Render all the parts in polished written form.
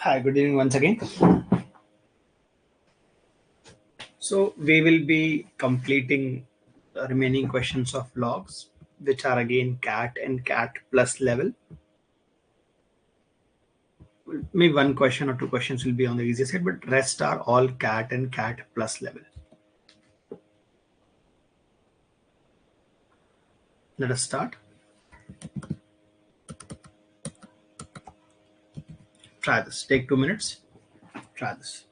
Hi, good evening once again. So we will be completing the remaining questions of logs, which are again cat and cat plus level. Maybe one question or two questions will be on the easier side, but rest are all cat and cat plus level. Let us start. Try this. Take 2 minutes. Try this.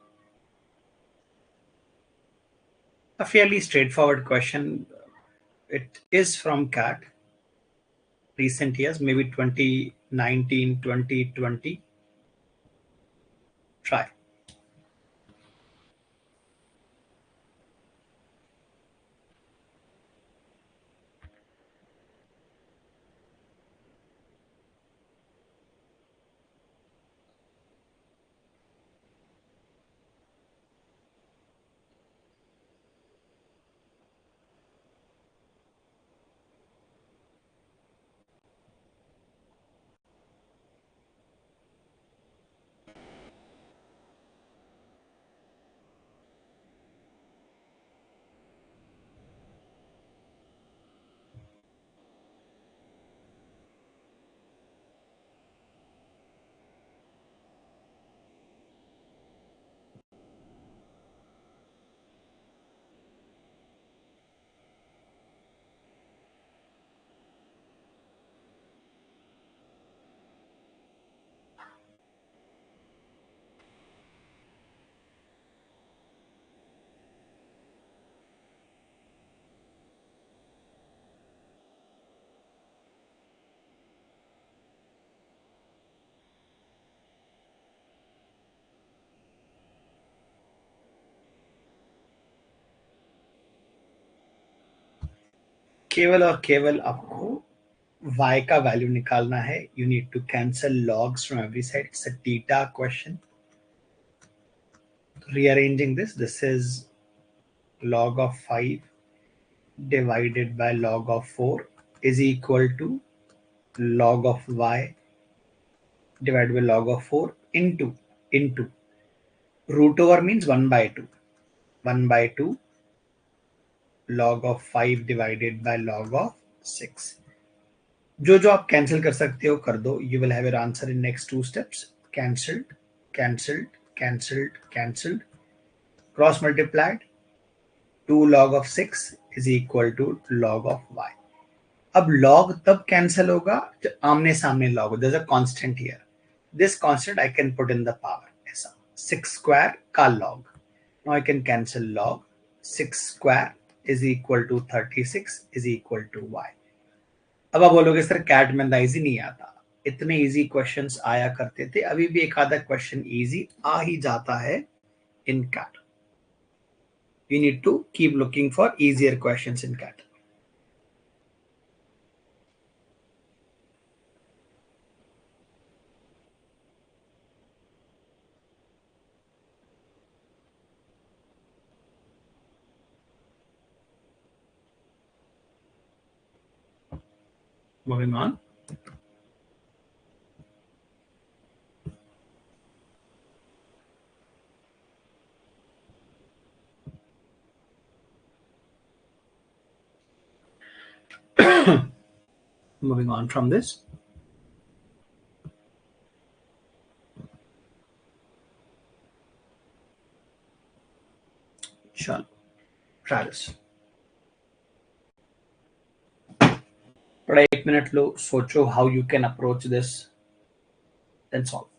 A fairly straightforward question. It is from cat. Recent years, maybe 2019, 2020. Try. केवल और केवल आपको y का value निकालना है. You need to cancel logs from every side. It's a theta question. Rearranging this is log of 5 divided by log of 4 is equal to log of y divided by log of 4 into root over means 1 by 2. 1 by 2 log of 5 divided by log of 6. जो जो आप cancel कर सकते हो कर दो. You will have your answer in next 2 steps. Cancelled, cancelled, cancelled, cancelled. Cross multiplied. 2 log of 6 is equal to log of y. अब log तब कैंसिल होगा जब आमने सामने log हो. There's a constant here. This constant I can put in the power. ऐसा 6 square का log. Now I can cancel log. 6 square is equal to 36 is equal to y. अब आप बोलोगे सर कैट में इजी नहीं आता. इतने इजी क्वेश्चंस आया करते थे. अभी भी एक आधा क्वेश्चन इजी आ ही जाता है in cat. You need to keep looking for easier questions in cat. Moving on. Moving on from this. Chalo, try this. थोड़ा 1 मिनट लो, सोचो how you can approach this, then solve.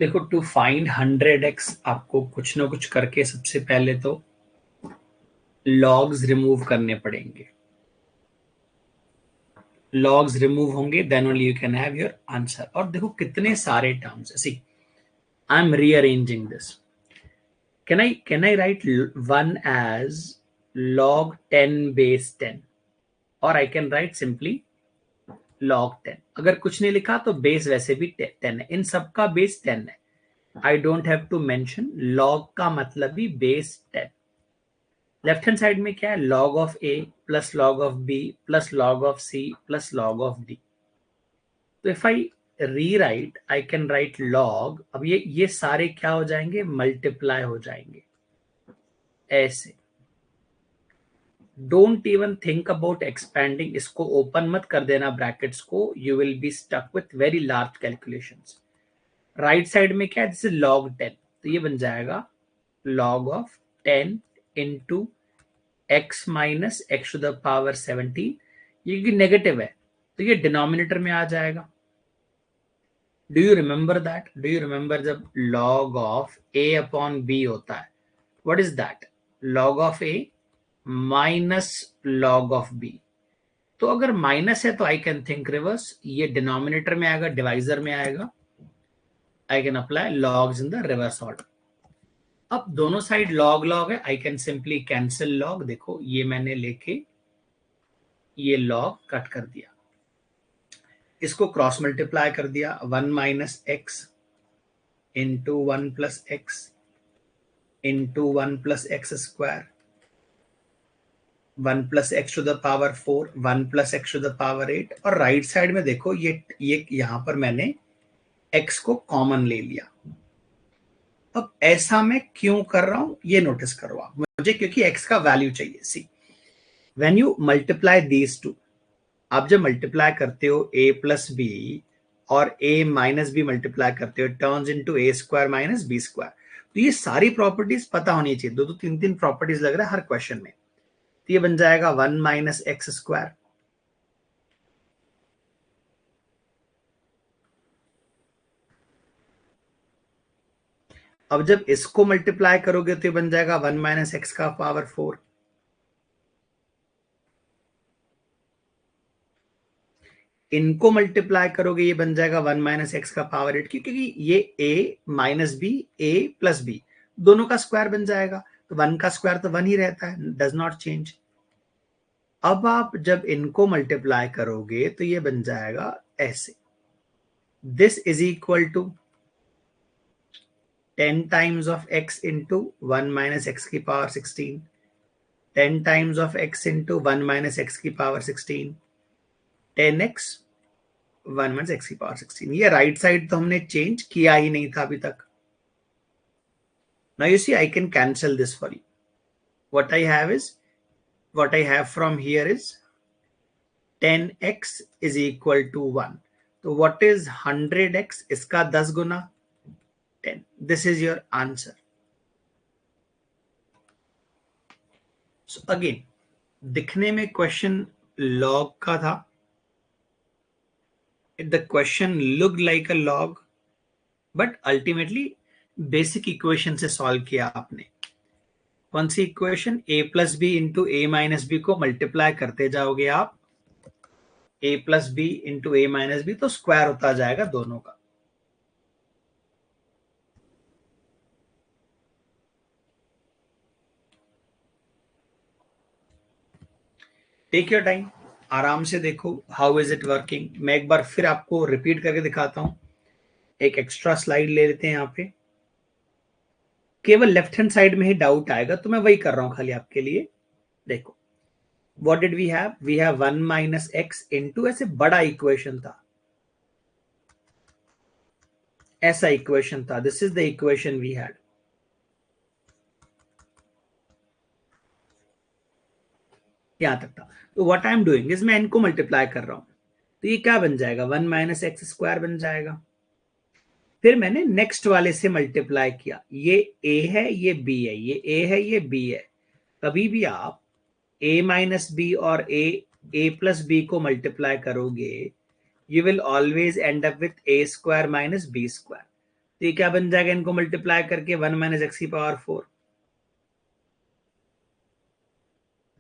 देखो, to find 100x आपको कुछ ना कुछ करके सबसे पहले तो लॉग्स रिमूव करने पड़ेंगे. लॉग्स रिमूव होंगे, then only you can have your answer. और देखो कितने सारे terms. See, I am rearranging this. Can I write 1 as log 10 base 10, or I can write simply log 10. अगर कुछ नहीं लिखा तो बेस वैसे भी 10 है. इन सबका बेस 10 है. I don't have to mention. Log का मतलब भी बेस 10. लेफ्ट हैंड साइड में क्या है? Log of A plus log of B plus log of C plus log of D. तो if I rewrite, I can write log. अब ये सारे क्या हो जाएंगे? मल्टीप्लाई हो जाएंगे ऐसे. Don't even think about expanding. इसको ओपन मत कर देना ब्रैकेट्स को. You will be stuck with very large calculations. Right side में क्या है? This is log 10. तो ये बन जाएगा log of 10 into x minus x to the power 17. ये नेगेटिव है तो ये डिनोमिनेटर में आ जाएगा. Do you remember that? Do you remember जब log of A upon B होता है, what is that? Log of A minus log of B. तो अगर माइनस है तो आई कैन थिंक रिवर्स. ये डिनोमिनेटर में आएगा, डिवाइजर में आएगा. I can apply logs in the reverse order. अब दोनों साइड लॉग लॉग है. I can simply cancel log. देखो ये मैंने लेके ये लॉग कट कर दिया. इसको क्रॉस मल्टीप्लाई कर दिया. 1 minus x into 1 plus x into 1 plus x square, 1 plus x to the power 4, 1 plus x to the power 8. और राइट साइड में देखो ये यहां पर मैंने x को कॉमन ले लिया. अब ऐसा मैं क्यों कर रहा हूं ये नोटिस करो आप मुझे, क्योंकि x का वैल्यू चाहिए. See, when you multiply these two, आप जब मल्टीप्लाई करते हो a प्लस बी और a माइनस बी मल्टीप्लाई करते हो, turns into a square minus B square. तो ये सारी प्रॉपर्टीज पता होनी चाहिए. दो दो तीन तीन प्रॉपर्टीज लग रहा है हर क्वेश्चन में. तो ये बन जाएगा 1 माइनस एक्स स्क्वायर. अब जब इसको मल्टीप्लाई करोगे तो ये बन जाएगा 1 माइनस एक्स का पावर 4. इनको मल्टीप्लाई करोगे ये बन जाएगा 1 माइनस एक्स का पावर 8, क्योंकि ये a minus b, a plus b दोनों का स्क्वायर बन जाएगा. तो 1 का स्क्वायर तो 1 ही रहता है, डज नॉट चेंज. अब आप जब इनको मल्टीप्लाई करोगे तो ये बन जाएगा ऐसे. This is equal to 10 times of x into 1 minus x की power 16, 10 times of x into 1 minus x की पावर 16, 10x 1 minus x की पावर 16. ये राइट साइड तो हमने चेंज किया ही नहीं था अभी तक. Now you see I can cancel this for you. What I have from here is 10x is equal to 1. तो what is 100x? इसका 10 गुना 10. This is your answer. So again, दिखने में क्वेश्चन लॉग का था. The question looked like a log, but ultimately basic equation से solve किया आपने. कौन सी equation? a plus B into A minus B को मल्टीप्लाई करते जाओगे आप. a plus B into A minus B तो स्क्वायर होता जाएगा दोनों का. टेक योर टाइम, आराम से देखो हाउ इज इट वर्किंग. मैं एक बार फिर आपको रिपीट करके दिखाता हूं. एक एक्स्ट्रा स्लाइड ले लेते हैं यहाँ पे. केवल लेफ्ट हैंड साइड में ही डाउट आएगा तो मैं वही कर रहा हूं खाली आपके लिए. देखो, what did we have? We have 1 minus x into, ऐसे बड़ा इक्वेशन था, ऐसा इक्वेशन था. This is the equation we had. यहां तक था. तो what I am doing is मैं इनको मल्टीप्लाई कर रहा हूं. तो ये क्या बन जाएगा? 1 माइनस एक्स स्क्वायर बन जाएगा. फिर मैंने नेक्स्ट वाले से मल्टीप्लाई किया. ये a है, ये b है, ये a है, ये b है. कभी भी आप a माइनस बी और a प्लस बी को मल्टीप्लाई करोगे, you will always end up with a square minus B square. तो ये क्या बन जाएगा, इनको मल्टीप्लाई करके 1 माइनस एक्स की पावर 4।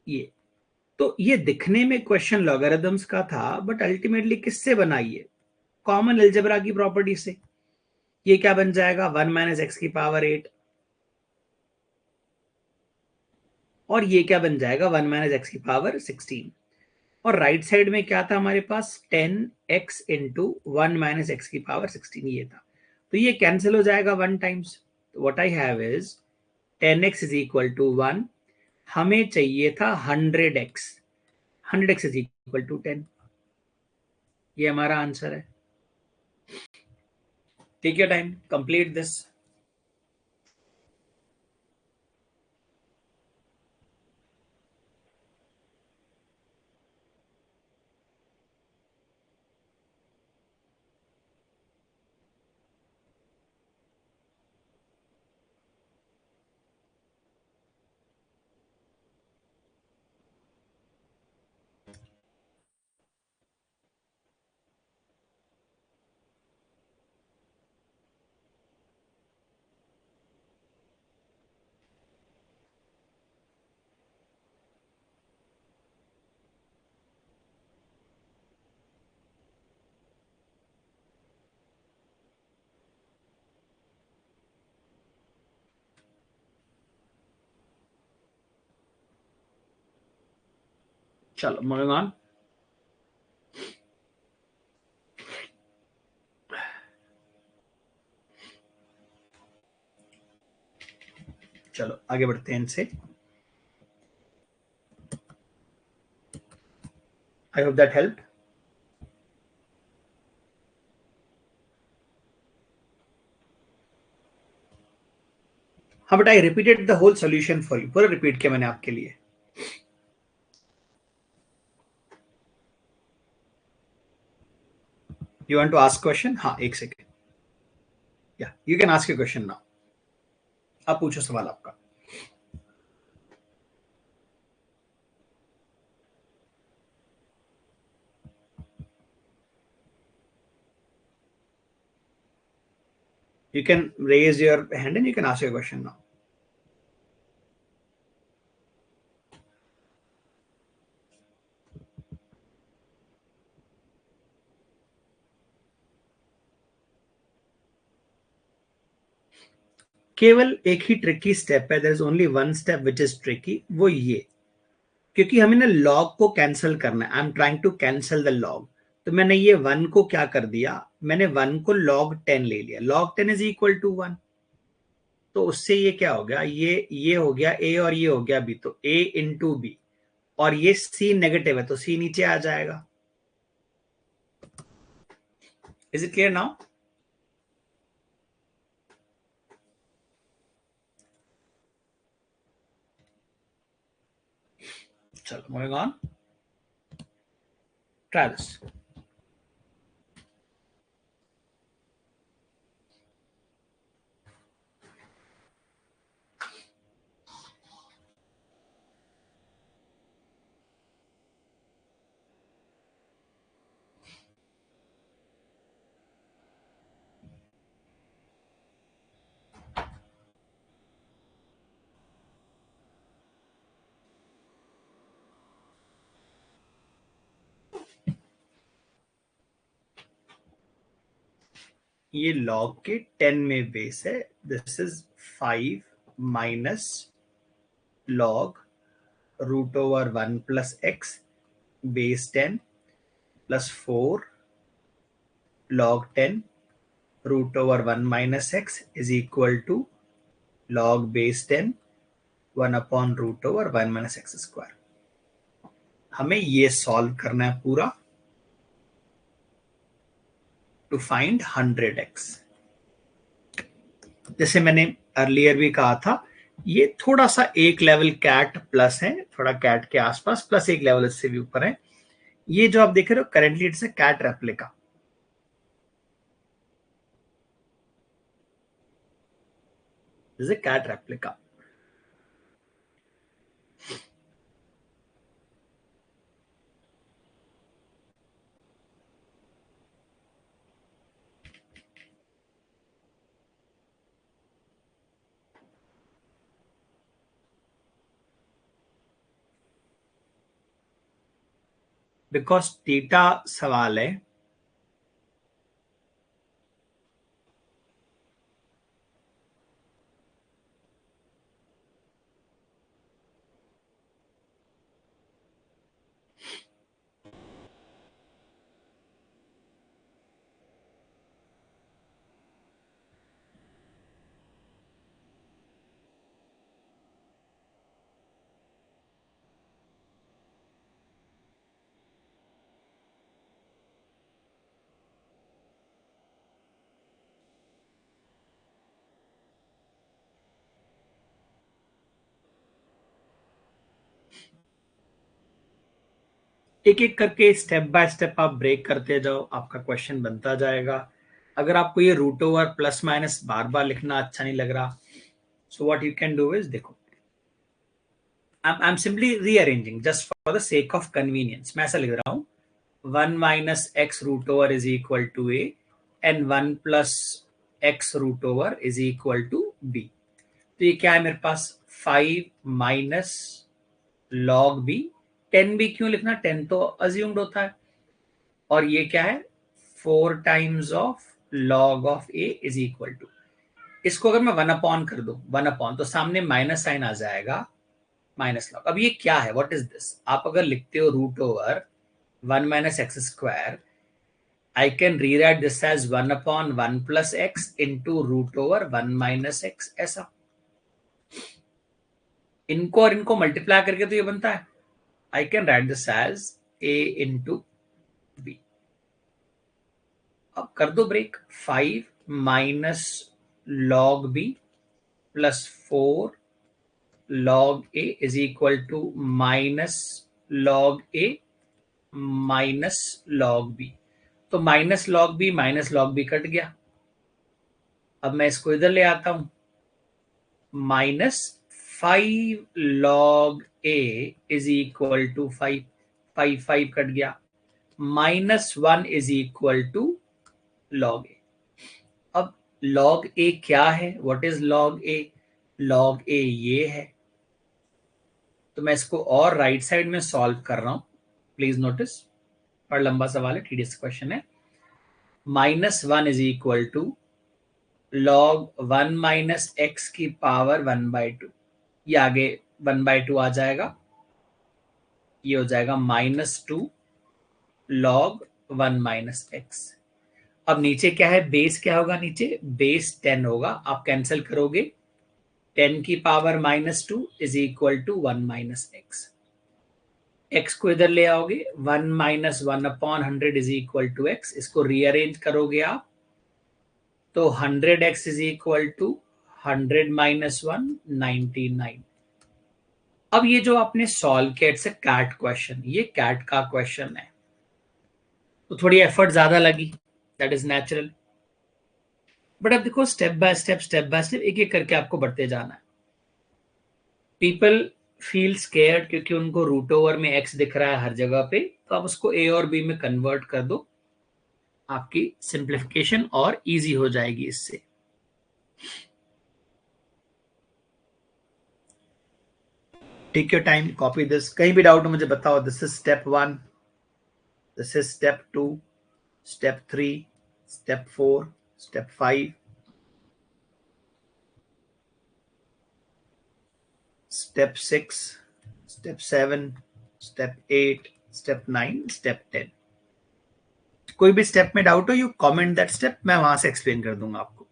ये तो ये दिखने में क्वेश्चन लॉगरिथम्स का था, बट अल्टीमेटली किससे बना, ये कॉमन अलजेब्रा की प्रॉपर्टी से। ये क्या बन जाएगा, 1 माइनस एक्स की पावर 8, और ये क्या बन जाएगा, 1 माइनस एक्स की पावर 16। और राइट साइड में क्या था हमारे पास, 10x इंटू 1 माइनस एक्स की पावर 16, ये था। तो ये कैंसिल हो जाएगा 1 टाइम्स। तो what I have is 10x is equal to 1। हमें चाहिए था 100x, 100x is equal to 10। ये हमारा आंसर है। Take your time, complete this. चलो मूविंग ऑन। चलो आगे बढ़ते हैं इनसे। I hope that help. हाँ but I repeated the whole solution for you, पूरा रिपीट किया मैंने आपके लिए। You want to ask question? हाँ एक सेकेंड, या you can ask your question now. आप पूछो सवाल आपका। You can raise your hand and you can ask your question now. केवल एक ही ट्रिकी स्टेप है, there is only one step which is tricky, वो ये, क्योंकि हमें ना लॉग को कैंसिल करना है। I am trying to cancel the log. तो मैंने ये 1 को क्या कर दिया, मैंने 1 को log 10 ले लिया। log 10 is equal to 1। तो उससे ये क्या हो गया, ये हो गया a और ये हो गया b, तो a इंटू बी, और ये c नेगेटिव है तो c नीचे आ जाएगा। Is it clear now? चलो मूविंग ऑन, ट्राई दिस। ये log के 10 में बेस है। This is 5 minus log root over 1 plus x base 10 plus 4 log 10 root over 1 minus x is equal to log base 10 1 upon root over 1 minus x square. हमें ये solve करना है पूरा to find 100x। जैसे मैंने earlier भी कहा था, ये थोड़ा सा एक लेवल कैट प्लस है, थोड़ा कैट के आसपास, प्लस एक लेवल इससे भी ऊपर है। ये जो आप देख रहे हो currently it's a CAT replica. This is a CAT replica. Because theta सवाल है, एक एक करके स्टेप बाय स्टेप आप ब्रेक करते जाओ, आपका क्वेश्चन बनता जाएगा। अगर आपको ये रूट ओवर प्लस माइनस बार बार लिखना अच्छा नहीं लग रहा, so what you can do is, देखो I am simply rearranging just for the sake of convenience. मैं ऐसा लिख रहा हूँ, 1 minus x root over is equal to a and 1 plus x root over is equal to b. तो ये क्या है मेरे पास, 5 माइनस लॉग बी। 10 भी क्यों लिखना, 10 तो अज्यूम्ड होता है। और ये क्या है, 4 times of log of a is equal to, इसको अगर मैं 1 अपॉन कर दूं, 1 अपॉन तो सामने माइनस साइन आ जाएगा, माइनस लॉग। अब ये क्या है, व्हाट इज दिस, आप अगर लिखते हो root over 1 minus x square, I can rewrite this as 1 upon 1 plus x into root over 1 minus x, ऐसा। इनको और इनको मल्टीप्लाई करके तो ये बनता है, I can write this as a into b. अब कर दो break, 5 minus log b plus 4 log a is equal to minus log a minus log b। तो माइनस log b कट गया। अब मैं इसको इधर ले आता हूं, minus 5 log a is equal to 5, 5 cut गया, -1 is equal to log a। अब log a क्या है, what is log a, log a ये है। तो मैं इसको और राइट साइड में सॉल्व कर रहा हूं, प्लीज नोटिस, और लंबा सवाल है, टीडीएस क्वेश्चन है। -1 is equal to log 1 minus x की पावर 1/2, ये आगे 1/2 आ जाएगा, ये हो जाएगा -2 लॉग 1 माइनस एक्स। अब नीचे क्या है, बेस क्या होगा, नीचे बेस 10 होगा, आप कैंसिल करोगे, 10 की power -2 is equal to 1 minus x. X को इधर ले आओगे, 1 minus 1 upon 100 is equal to x, इसको रीअरेंज करोगे आप, तो 100x is equal to 100 minus 1 99। अब ये जो आपने सॉल्व किया, इट्स अ कैट क्वेश्चन, ये कैट का क्वेश्चन है, तो थोड़ी एफर्ट ज्यादा लगी, दैट इज नेचुरल। बट अब देखो स्टेप बाय स्टेप एक एक करके आपको बढ़ते जाना है। पीपल फील स्केयर्ड क्योंकि उनको रूट ओवर में एक्स दिख रहा है हर जगह पे, तो आप उसको ए और बी में कन्वर्ट कर दो, आपकी सिंप्लीफिकेशन और इजी हो जाएगी इससे। Take your time, copy this, कहीं भी डाउट हो मुझे बताओ। This is step 1, this is step 2, step 3, step 4, step 5, step 6, step 7, step 8, step 9, step 10। कोई भी स्टेप में डाउट हो, यू कमेंट दैट स्टेप, मैं वहां से एक्सप्लेन कर दूंगा आपको।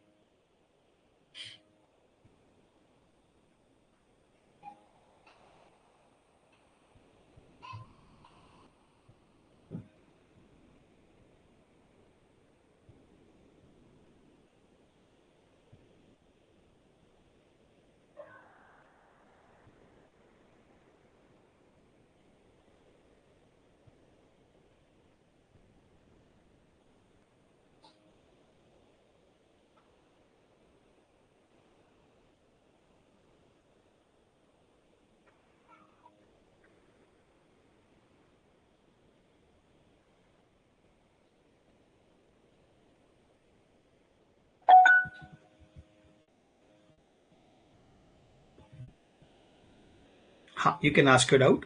हाँ, you can ask your doubt.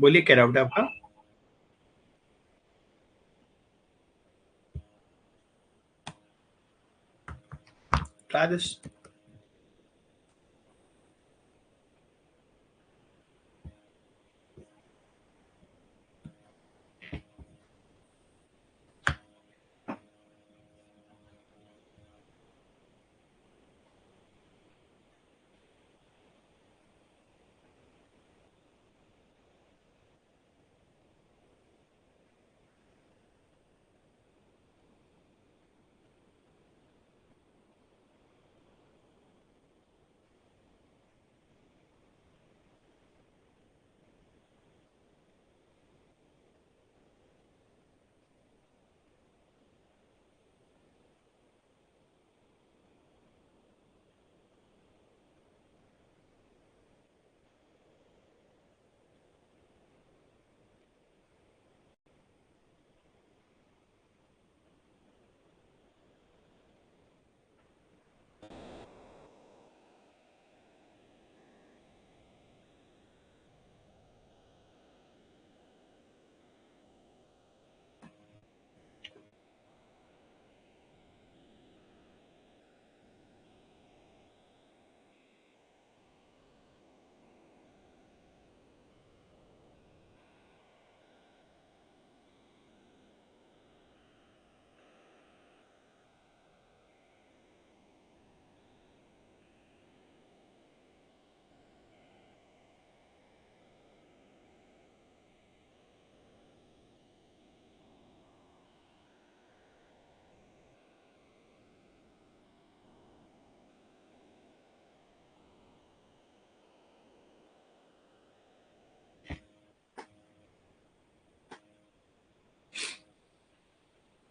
बोलिए क्या डाउट है आपका? Try this.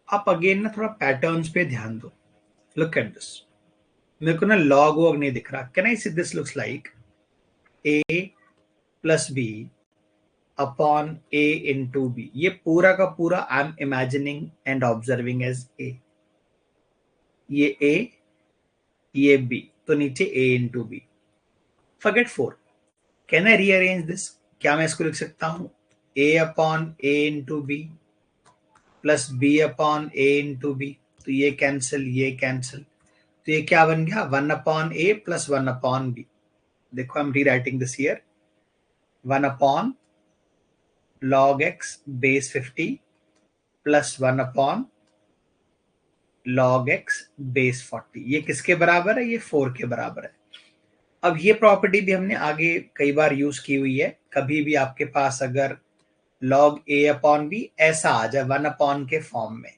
आप अगेन ना थोड़ा पैटर्न्स पे ध्यान दो. Look at this. मेरे को ना लॉग वॉग नहीं दिख रहा. Can I see this looks like a plus b upon a into b. ये पूरा का पूरा I am imagining and observing as a. ये a, ये b, तो नीचे a into b. Forget 4. Can I rearrange this? क्या मैं इसको लिख सकता हूं a upon a into b plus b upon a into B. तो ये कैंसिल, ये कैंसिल. तो ये क्या बन गया? 1 upon a plus 1 upon b. देखो आई एम री writing this here. 1 upon log x base 50 plus 1 upon log x base 40. ये किसके बराबर है? ये 4 के बराबर है. अब ये प्रॉपर्टी भी हमने आगे कई बार यूज की हुई है. कभी भी आपके पास अगर log a अपॉन b ऐसा आ जाए 1 अपॉन के फॉर्म में,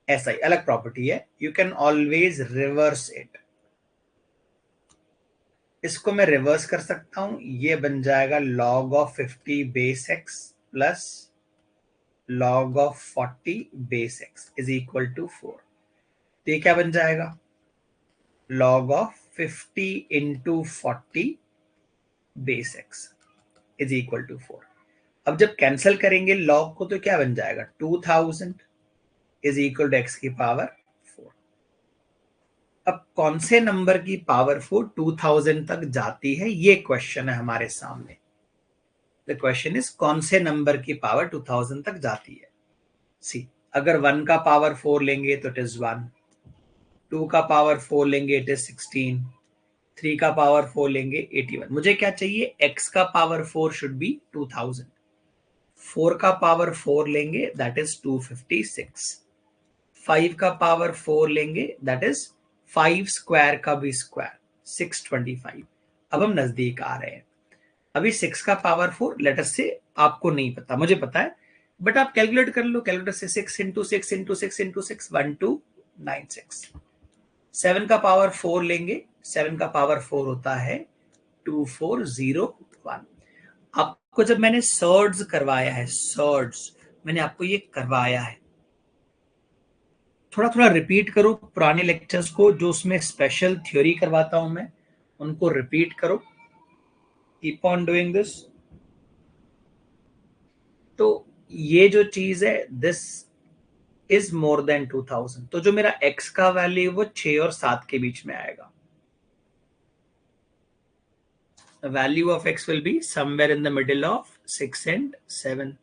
ऐसा ही अलग प्रॉपर्टी है, you can always reverse it. इसको मैं रिवर्स कर सकता हूं. ये बन जाएगा log of 50 base x plus log of 40 base x is equal to 4. तो ये क्या बन जाएगा? log of 50 into 40 base x is equal to 4. अब जब कैंसिल करेंगे log को तो क्या बन जाएगा? 2000 इज इक्वल टू x की पावर 4. अब कौन से नंबर की पावर 4 2000 तक जाती है? ये क्वेश्चन है हमारे सामने. द क्वेश्चन इज कौन से नंबर की पावर 2000 तक जाती है. सी, अगर 1 का पावर 4 लेंगे तो इट इज 1, 2 का पावर 4 लेंगे इट इज 16, 3 का पावर 4 लेंगे 81. मुझे क्या चाहिए? x का पावर 4 शुड बी 2000. 4 का पावर 4 लेंगे दैट इज 256. 5 का पावर 4 लेंगे दैट इज 5 स्क्वायर का भी स्क्वायर 625. अब हम नजदीक आ रहे हैं. अभी 6 का पावर 4 लेटर से आपको नहीं पता, मुझे पता है, बट आप कैलकुलेट कर लो. कैलकुलेटर से 6 इंटू 6 इंटू 6 इंटू 6 1296. 7 का पावर 4 लेंगे. 7 का पावर 4 होता है 2401. आपको जब मैंने सर्ड्स करवाया है, सर्ड्स मैंने आपको ये करवाया है, थोड़ा थोड़ा रिपीट करो पुराने लेक्चर्स को. जो उसमें स्पेशल थ्योरी करवाता हूं मैं, उनको रिपीट करो. Keep on doing this. तो ये जो चीज है, दिस इज मोर देन 2000. तो जो मेरा x का वैल्यू वो 6 और 7 के बीच में आएगा. The value of x will be somewhere in the middle of 6 and 7.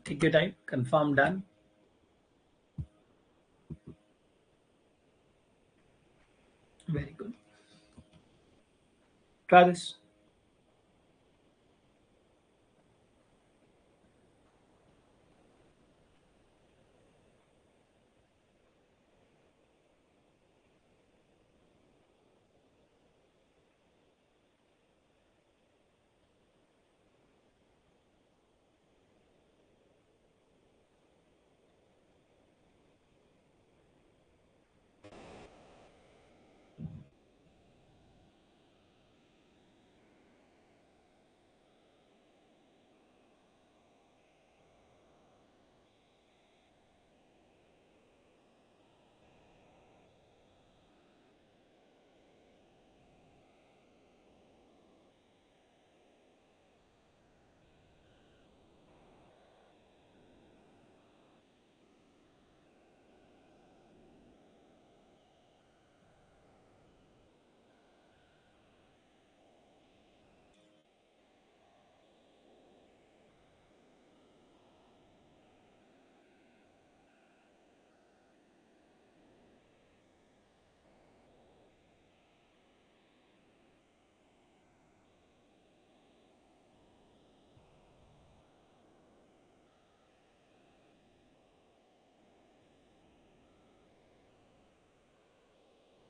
Take your time. Confirm, done. Very good. Try this.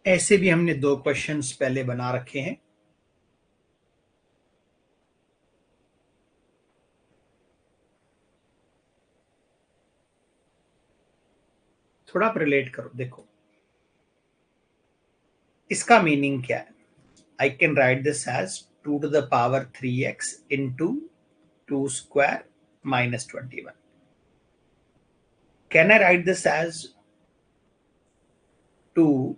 ऐसे भी हमने 2 क्वेश्चंस पहले बना रखे हैं. थोड़ा आप रिलेट करो. देखो इसका मीनिंग क्या है. I can write this as 2 to the power 3x into 2 square minus 21. Can I write this as 2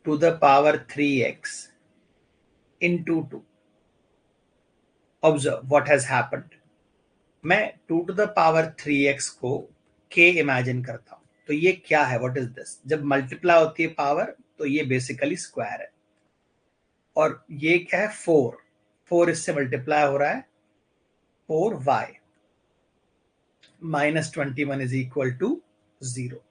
to the power 3x into 2? Observe what has happened. मैं 2 to the power 3x को k imagine करता हूं. तो ये क्या है? What is this? जब multiply होती है पावर तो ये बेसिकली स्क्वायर है. और ये क्या है? 4. 4 इससे मल्टीप्लाई हो रहा है. 4y minus 21 is equal to 0.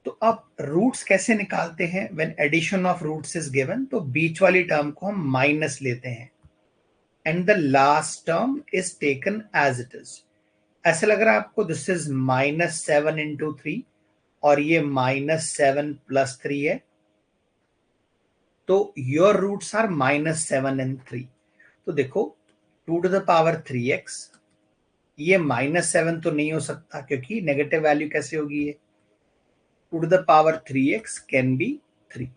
तो अब रूट्स कैसे निकालते हैं? When addition of roots is given तो बीच वाली टर्म को हम माइनस लेते हैं and the last term is taken as it is. ऐसे लग रहा है आपको दिस इज -7 into 3 और ये -7 + 3 है. तो योर रूट्स आर -7 and 3. तो देखो 2 to the power 3x, ये -7 तो नहीं हो सकता क्योंकि नेगेटिव वैल्यू कैसे होगी ये. 2 to the power 3x can be 3.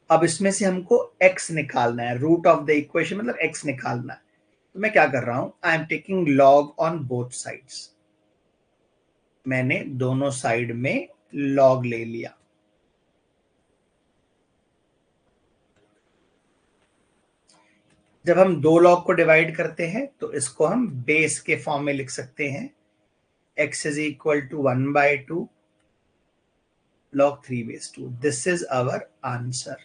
अब इसमें से हमको x निकालना है. रूट ऑफ द इक्वेशन मतलब x निकालना है. तो मैं क्या कर रहा हूं? I am taking log on both sides. मैंने दोनों साइड में लॉग ले लिया. जब हम 2 लॉग को डिवाइड करते हैं तो इसको हम बेस के फॉर्म में लिख सकते हैं. x is equal to 1/2 log 3/2. This is our answer.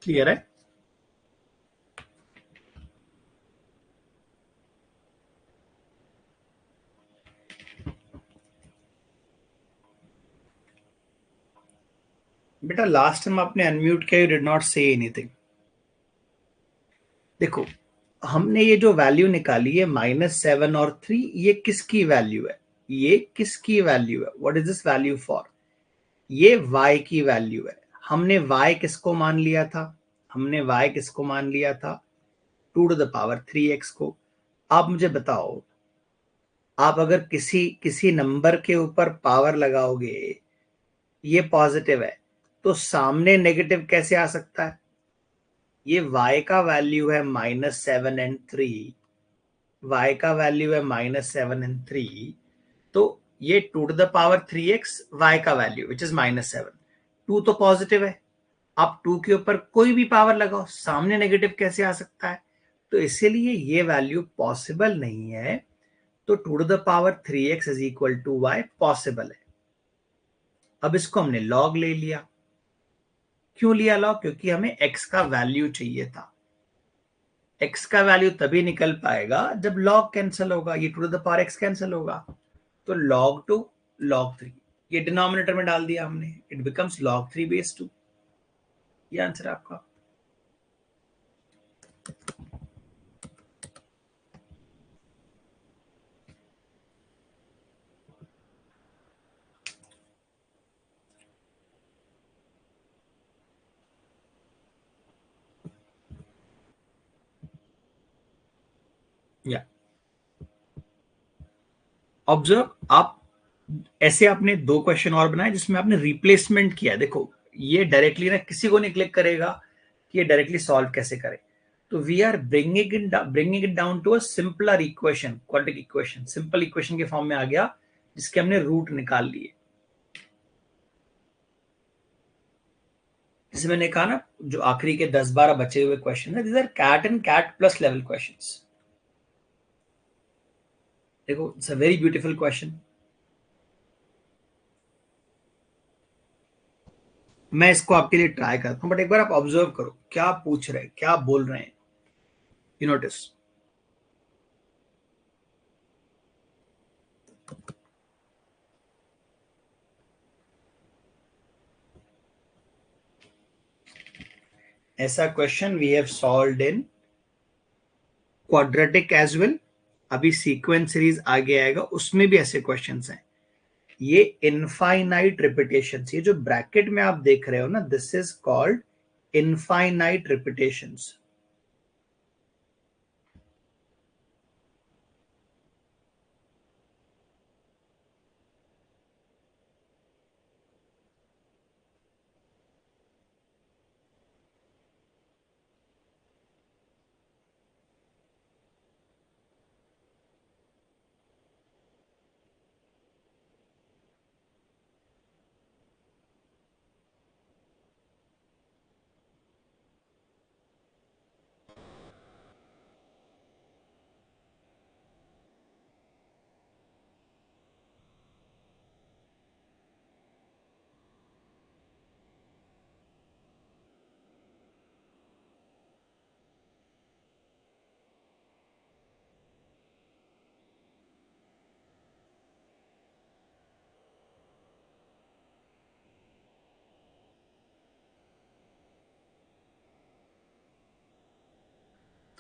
Clear है? बेटा लास्ट टाइम आपने अनम्यूट किया, you did not say anything. देखो हमने ये जो वैल्यू निकाली है -7 और 3, ये किसकी वैल्यू है? ये किसकी वैल्यू है? What is this value for? ये y की वैल्यू है। हमने y किसको मान लिया था? हमने y किसको मान लिया था? 2 to the power 3x को। आप मुझे बताओ, आप अगर किसी नंबर के ऊपर पावर लगाओगे, ये पॉजिटिव है, तो सामने नेगेटिव कैसे आ सकता है? ये y का वैल्यू है -7 and 3, y का वैल्यू है -7 and 3, तो ये 2 to the power 3x y का वैल्यू विच इज -7, 2 तो पॉजिटिव है। आप 2 के ऊपर कोई भी पावर लगाओ, सामने नेगेटिव कैसे आ सकता है? तो इसीलिए ये वैल्यू पॉसिबल नहीं है। तो 2 to the power 3x is equal to y possible है। अब इसको हमने लॉग ले लिया। क्यों लिया लॉग? क्योंकि हमें x का वैल्यू चाहिए था। x का वैल्यू तभी निकल पाएगा जब लॉग कैंसिल होगा, ये 2 to the power x cancel होगा। तो log 2 log 3, ये डिनोमिनेटर में डाल दिया हमने, इट बिकम्स log 3/2। ये आंसर आपका। या ऑब्जर्व, आप ऐसे आपने 2 क्वेश्चन और बनाए जिसमें आपने रिप्लेसमेंट किया। देखो ये डायरेक्टली ना किसी को नहीं क्लिक करेगा कि ये डायरेक्टली सॉल्व कैसे करे। तो we are bringing it down to a simpler equation, quadratic equation, simple equation के फॉर्म में आ गया जिसके हमने रूट निकाल लिए। जैसे मैंने कहा ना, जो आखिरी के 10-12 बचे हुए क्वेश्चन है, these are CAT and CAT plus level questions. देखो it's a very beautiful question. मैं इसको आपके लिए ट्राई करता हूं, बट एक बार आप ऑब्जर्व करो क्या पूछ रहे हैं, क्या बोल रहे हैं। यू नोटिस ऐसा question we have solved in quadratic as well. अभी सीक्वेंस सीरीज आगे आएगा, उसमें भी ऐसे क्वेश्चंस हैं। ये इनफाइनाइट रिपीटेशंस, ये जो ब्रैकेट में आप देख रहे हो ना, this is called infinite repetitions.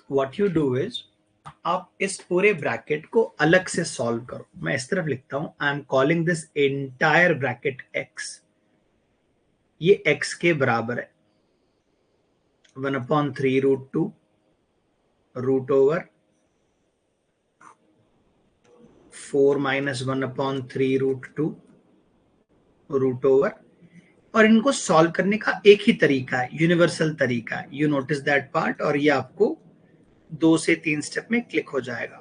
What you do is, आप इस पूरे ब्रैकेट को अलग से सॉल्व करो। मैं इस तरफ लिखता हूं, I am calling this entire bracket x। ये x के बराबर है 1/3√2 रूट ओवर 4 - 1/3√2 रूट ओवर। और इनको सॉल्व करने का एक ही तरीका है, यूनिवर्सल तरीका है। यू नोटिस दैट पार्ट, और ये आपको 2 से 3 स्टेप में क्लिक हो जाएगा।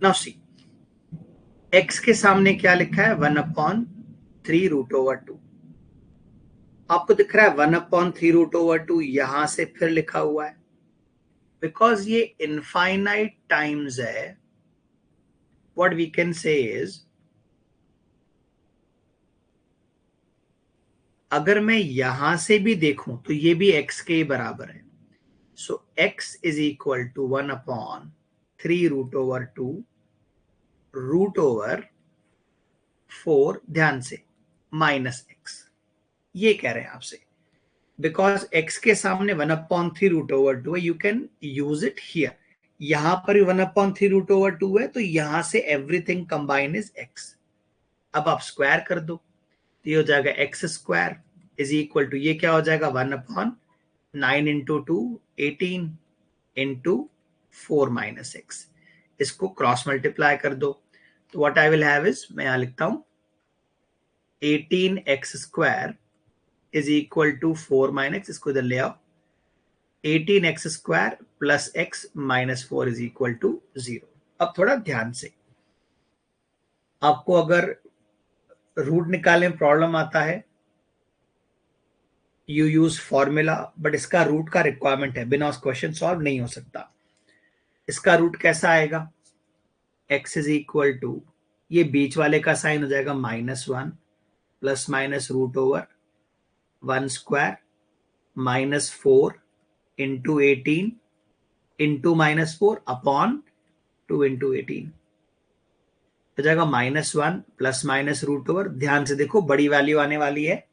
नाउ सी, x के सामने क्या लिखा है? 1/3√2। आपको दिख रहा है 1/3√2 यहां से फिर लिखा हुआ है, बिकॉज ये इनफाइनाइट टाइम्स है। What we can say is अगर मैं यहां से भी देखूं तो ये भी x के बराबर है. So x is equal to 1/3√2 root over 4, ध्यान से, -x. ये कह रहे हैं आपसे, बिकॉज x के सामने 1/3√2 है, you can use it here. यहां पर 1/3√2 है, तो यहां से एवरीथिंग कंबाइन इज x. अब आप स्क्वायर कर दो, तो ये हो जाएगा x square is equal to, ये क्या हो जाएगा, 1/9 इंटू 2 18 इंटू 4 माइनस x. इसको क्रॉस मल्टीप्लाई कर दो, तो what I will have is, मैं यहां लिखता हूं 18x square is equal to 4 minus, इसको इधर ले आओ, 18x square plus x minus 4 is equal to 0. अब थोड़ा ध्यान से, आपको अगर रूट निकालने में प्रॉब्लम आता है, यू यूज फॉर्मूला, बट इसका रूट का रिक्वायरमेंट है, बिना उस क्वेश्चन सॉल्व नहीं हो सकता. इसका रूट कैसा आएगा, x इज इक्वल टू, ये बीच वाले का साइन हो जाएगा -1 plus minus root over 1 square -4 into 18 into -4 upon 2 into 18 हो जाएगा -1 प्लस माइनस रूट ओवर. ध्यान से देखो, बड़ी वैल्यू आने वाली है,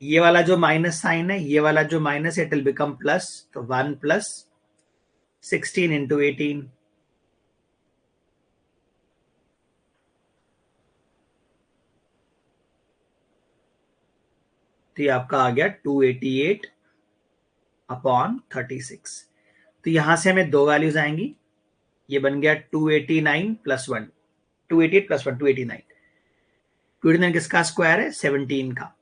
ये वाला जो माइनस साइन है, ये वाला जो minus, it will become plus, तो 1 प्लस 16 इंटू 18, तो ये आपका आ गया 288 अपॉन 36. तो यहां से हमें दो वैल्यूज आएंगी, ये बन गया 289 प्लस 1, 288 प्लस 1 289. 289 किसका स्क्वायर है, 17 का,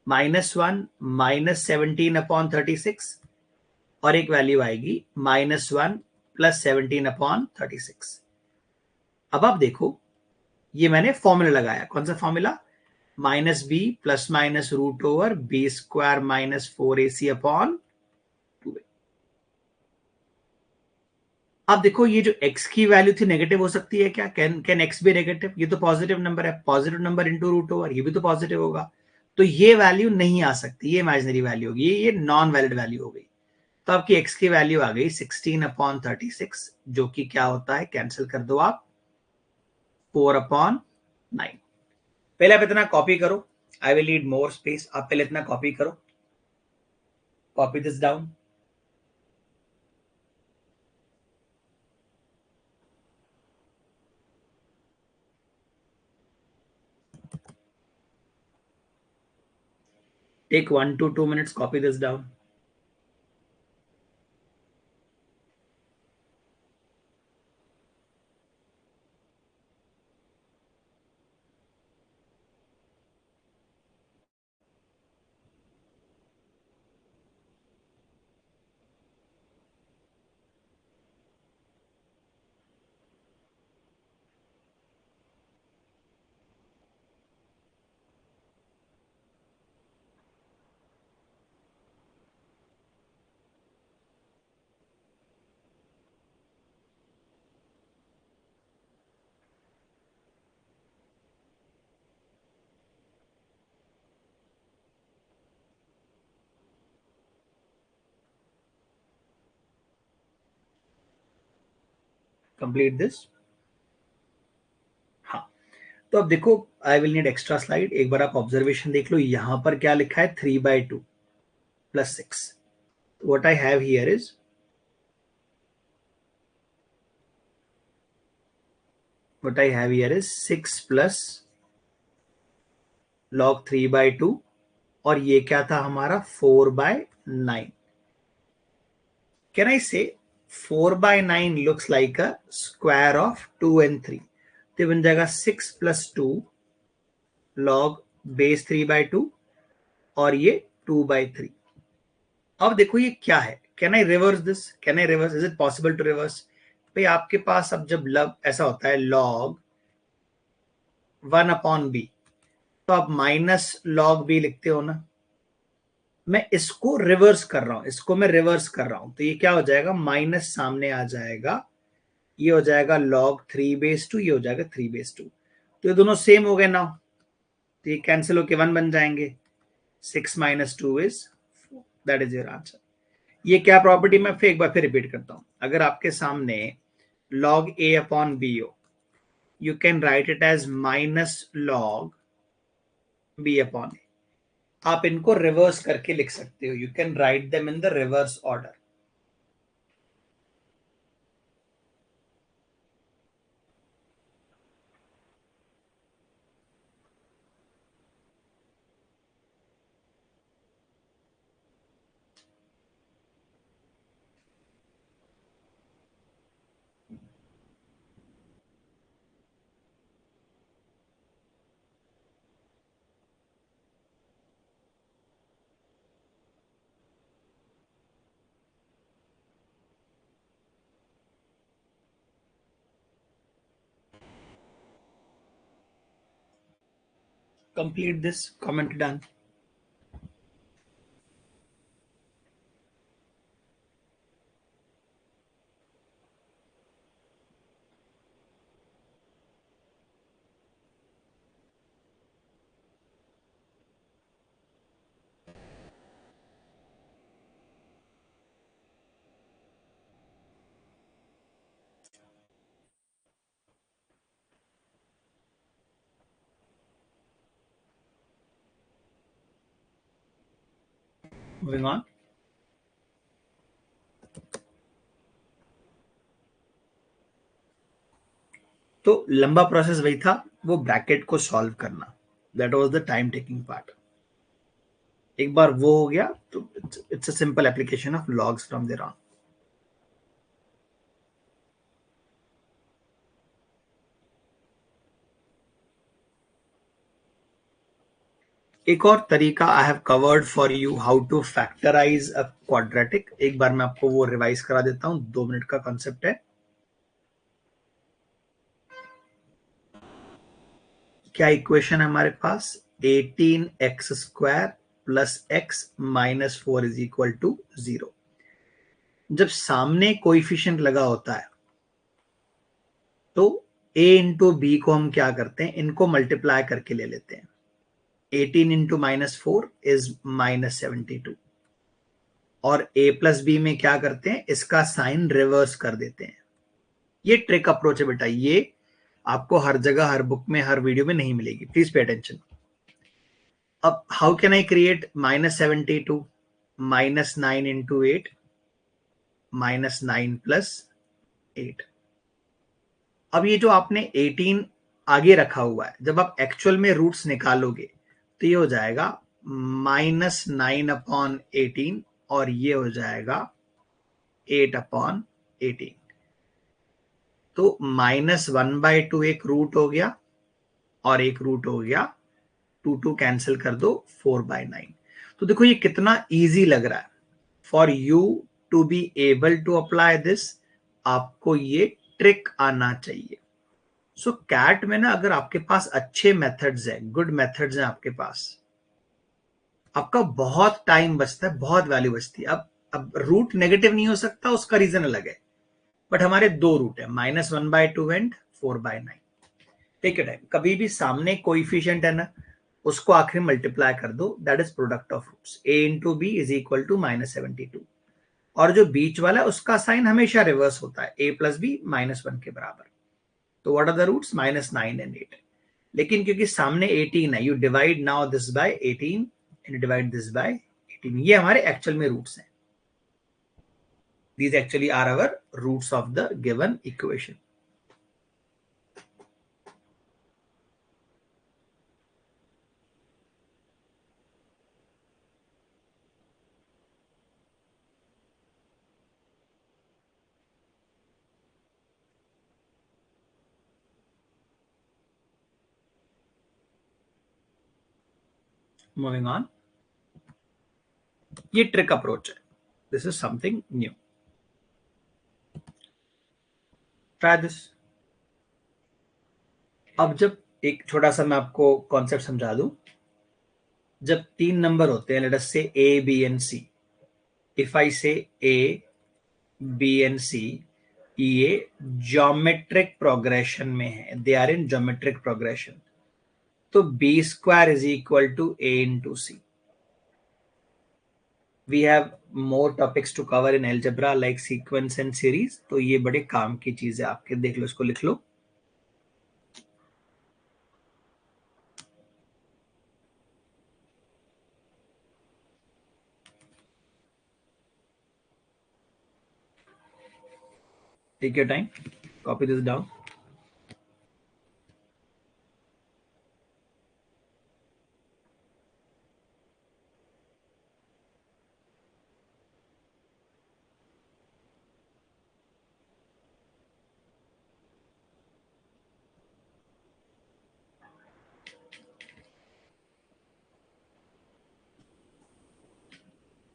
-1 -17 अपॉन 36, और एक वैल्यू आएगी -1 प्लस 17 अपॉन 36. अब आप देखो, ये मैंने फॉर्मूला लगाया, कौन सा formula, -b plus minus root over b square minus 4ac upon 2a. अब देखो, ये जो x की वैल्यू थी नेगेटिव हो सकती है क्या, कैन x बी नेगेटिव, ये तो पॉजिटिव नंबर है, positive number into root over, ये भी तो पॉजिटिव होगा, तो ये वैल्यू नहीं आ सकती, ये इमेजिनरी वैल्यू होगी, ये नॉन वैलिड वैल्यू हो गई. तो आपकी x की वैल्यू आ गई 16 अपॉन 36, जो कि क्या होता है, कैंसिल कर दो आप, 4 अपॉन 9. पहले आप इतना कॉपी करो, I will need more space. आप पहले इतना कॉपी करो, copy this down. Take 1 to 2 minutes, copy this down. Complete this. हाँ, तो अब देखो, I will need extra slide. एक बार आप ऑब्जर्वेशन देख लो, यहां पर क्या लिखा है, 3/2 plus 6. What I have here is, what I have here is 6 plus log 3/2, और ये क्या था हमारा, 4/9. Can I say 4/9 looks like a square of 2 and 3, तो बन जाएगा 6 plus 2 log base 3/2, और ये 2/3. अब देखो ये क्या है, can I reverse this, can I reverse, is it possible to reverse. भाई आपके पास अब जब ऐसा होता है log 1 अपॉन बी, तो आप माइनस log b लिखते हो ना. मैं इसको रिवर्स कर रहा हूं, इसको मैं रिवर्स कर रहा हूं, तो ये क्या हो जाएगा, माइनस सामने आ जाएगा, ये हो जाएगा log 3/2, ये हो जाएगा 3/2. तो ये दोनों सेम हो गए ना, तो ये कैंसिल होके 1 बन जाएंगे. 6 minus 2 is 4. That is your answer. ये क्या प्रॉपर्टी मैं फिर एक बार फिर रिपीट करता हूं. अगर आपके सामने log a upon b हो, you can write it as minus log b upon a. आप इनको रिवर्स करके लिख सकते हो. You can write them in the reverse order. Complete this. Comment done. Moving on. तो लंबा प्रोसेस वही था, वो ब्रैकेट को सॉल्व करना. That was the time taking part. एक बार वो हो गया तो it's a simple application of logs from there on. एक और तरीका I have covered for you how to factorize a quadratic. एक बार मैं आपको वो रिवाइज करा देता हूं. 2 मिनट का कॉन्सेप्ट है. क्या इक्वेशन है हमारे पास? 18x² plus x minus 4 is equal to 0. जब सामने कोएफिशिएंट लगा होता है तो a इंटू बी को हम क्या करते हैं, इनको मल्टीप्लाई करके ले लेते हैं. 18 इंटू माइनस 4 इज माइनस 72. और a प्लस बी में क्या करते हैं, इसका साइन रिवर्स कर देते हैं. ये ट्रिक अप्रोच है बेटा. ये आपको हर जगह, हर बुक में, हर वीडियो में नहीं मिलेगी. Please pay attention. अब how can I create minus 72? Minus 9 into 8 minus 9 plus 8. अब ये जो आपने 18 आगे रखा हुआ है, जब आप एक्चुअल में रूट्स निकालोगे तो ये हो जाएगा माइनस 9 अपॉन 18 और ये हो जाएगा 8 अपॉन 18. तो माइनस 1/2 एक रूट हो गया और एक रूट हो गया. 2 कैंसिल कर दो, 4/9. तो देखो ये कितना इजी लग रहा है. For you to be able to apply this, आपको ये ट्रिक आना चाहिए. सो कैट में ना, अगर आपके पास अच्छे मेथड्स हैं, गुड मेथड्स हैं आपके पास, आपका बहुत टाइम बचता है, बहुत वैल्यू बचती है. अब रूट नेगेटिव नहीं हो सकता, उसका रीजन अलग है. बट हमारे 2 रूट है, -1/2 एंड 4/9. Take your time. कभी भी सामने कोएफिशिएंट है ना, उसको आखिर मल्टीप्लाई कर दो. That is product of roots. a into b is equal to -72. और जो बीच वाला है उसका साइन हमेशा रिवर्स होता है. a प्लस बी -1 के बराबर. तो what are the roots? -9 and 8. लेकिन क्योंकि सामने 18 है, you divide now this by 18 and divide this by 18. ये हमारे एक्चुअल में रूट्स हैं. These actually are our roots of the given equation. Moving on. ये ट्रिक अप्रोच है. This is something new. Try this. अब जब एक छोटा सा मैं आपको कॉन्सेप्ट समझा दूं. जब 3 नंबर होते हैं, लेट अस से A, B and C. If I say A, B and C, ये ज्योमेट्रिक प्रोग्रेशन में है. They are in geometric progression. तो b square is equal to a into c. We have more topics to cover in algebra like sequence and series. तो ये बड़े काम की चीज है आपके, देख लो, इसको लिख लो. Take your time, copy this down.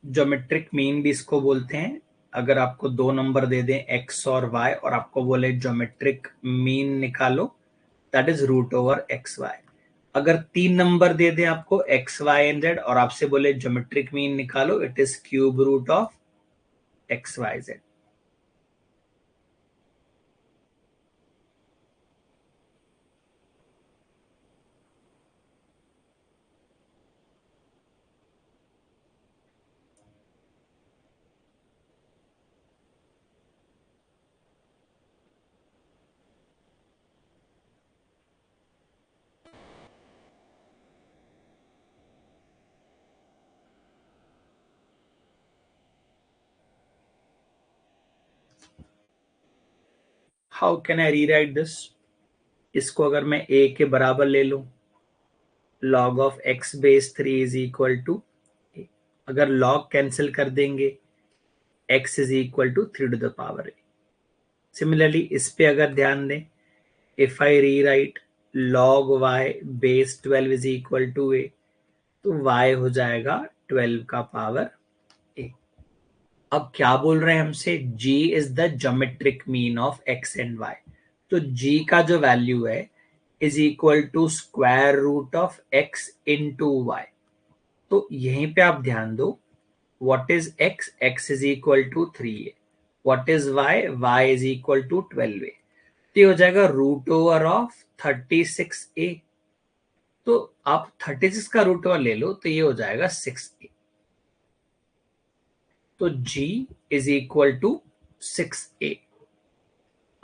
Geometric mean भी इसको बोलते हैं. अगर आपको दो नंबर दे दें x और y और आपको बोले ज्योमेट्रिक मीन निकालो, that is root over x y. अगर तीन नंबर दे दें आपको x y एंड z और आपसे बोले ज्योमेट्रिक मीन निकालो, it is cube root of x y z. How can I rewrite this? इसको अगर मैं a के बराबर ले लूं, log of x base 3 is equal to, अगर log कैंसिल कर देंगे, x is equal to 3 to the power a. Similarly इस पे अगर ध्यान दें, if I rewrite log y base 12 is equal to a, तो y हो जाएगा 12 का पावर a. अब क्या बोल रहे हैं हमसे? g is the geometric mean of x and y. तो g का जो वैल्यू है is equal to square root of x into y. तो यहीं पे आप ध्यान दो, what is x? x is equal to 3a. What is y? y is equal to 12a. तो ये हो जाएगा रूट ओवर ऑफ 36a. तो आप 36 का रूट ओवर ले लो तो ये हो जाएगा 6a. तो g is equal to 6a.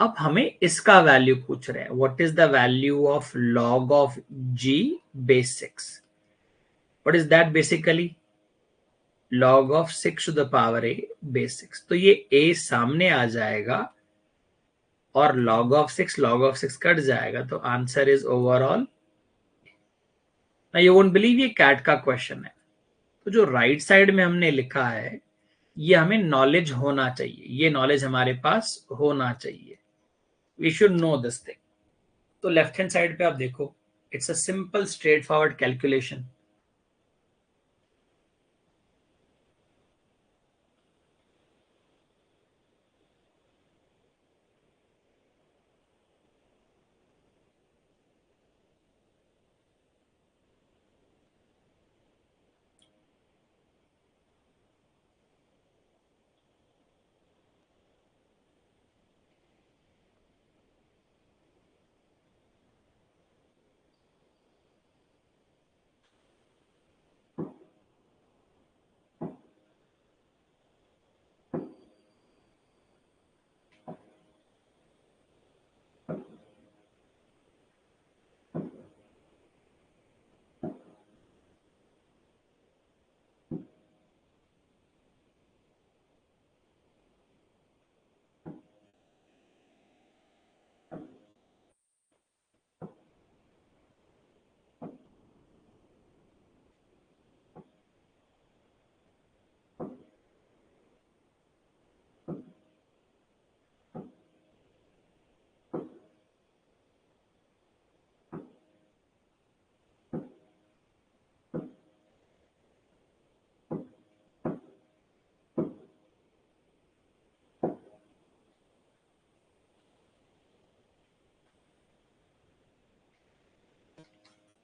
अब हमें इसका वैल्यू पूछ रहे हैं, what is the value of log of g base 6. What is that? Basically log of 6 to the power a base 6. तो ये a सामने आ जाएगा और log ऑफ 6 कट जाएगा, तो answer is overall. You won't believe, ये कैट का question है. तो जो राइट साइड में हमने लिखा है, ये हमें नॉलेज होना चाहिए, ये नॉलेज हमारे पास होना चाहिए. We should know this thing. तो लेफ्ट हैंड साइड पे आप देखो, it's a simple straightforward calculation.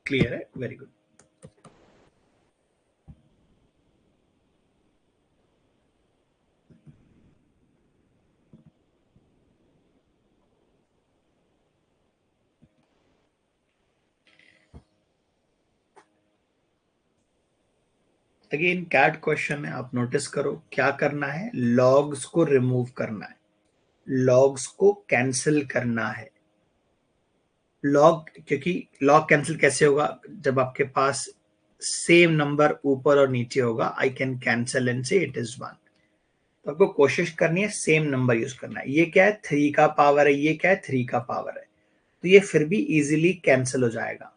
Clear है? Very good. Again CAT question में आप नोटिस करो क्या करना है, लॉग्स को रिमूव करना है, लॉग्स को कैंसिल करना है। लॉग, क्योंकि लॉग कैंसिल कैसे होगा, जब आपके पास सेम नंबर ऊपर और नीचे होगा, आई कैन कैंसिल एंड से इट इज 1। तो आपको कोशिश करनी है सेम नंबर यूज करना है। ये क्या है, 3 का पावर है, ये क्या है, 3 का पावर है, तो ये फिर भी इजीली कैंसिल हो जाएगा।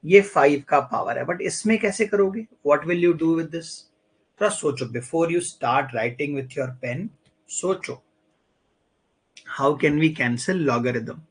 ये 5 का पावर है, बट इसमें कैसे करोगे, what will you do with this? थोड़ा सोचो before you start writing with your pen, सोचो how can we cancel logarithm.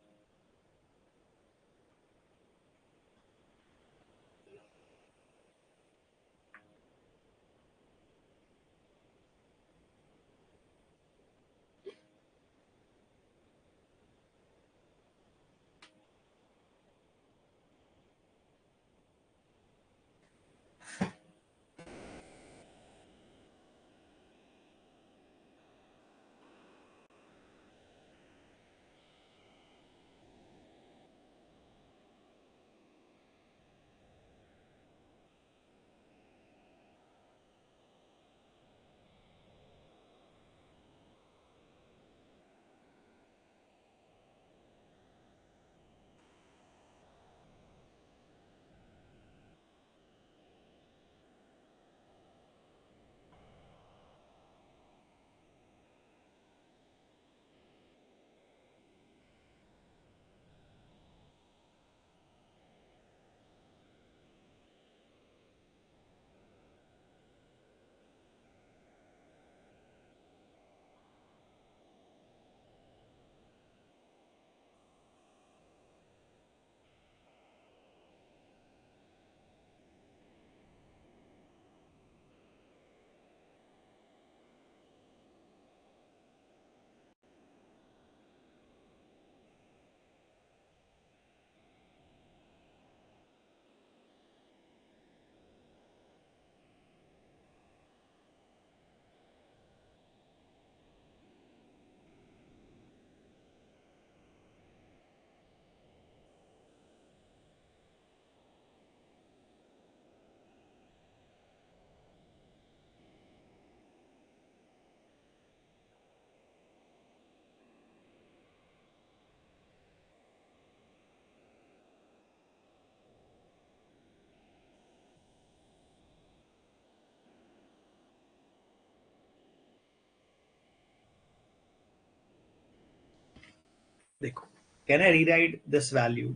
देखो, can I rewrite this value,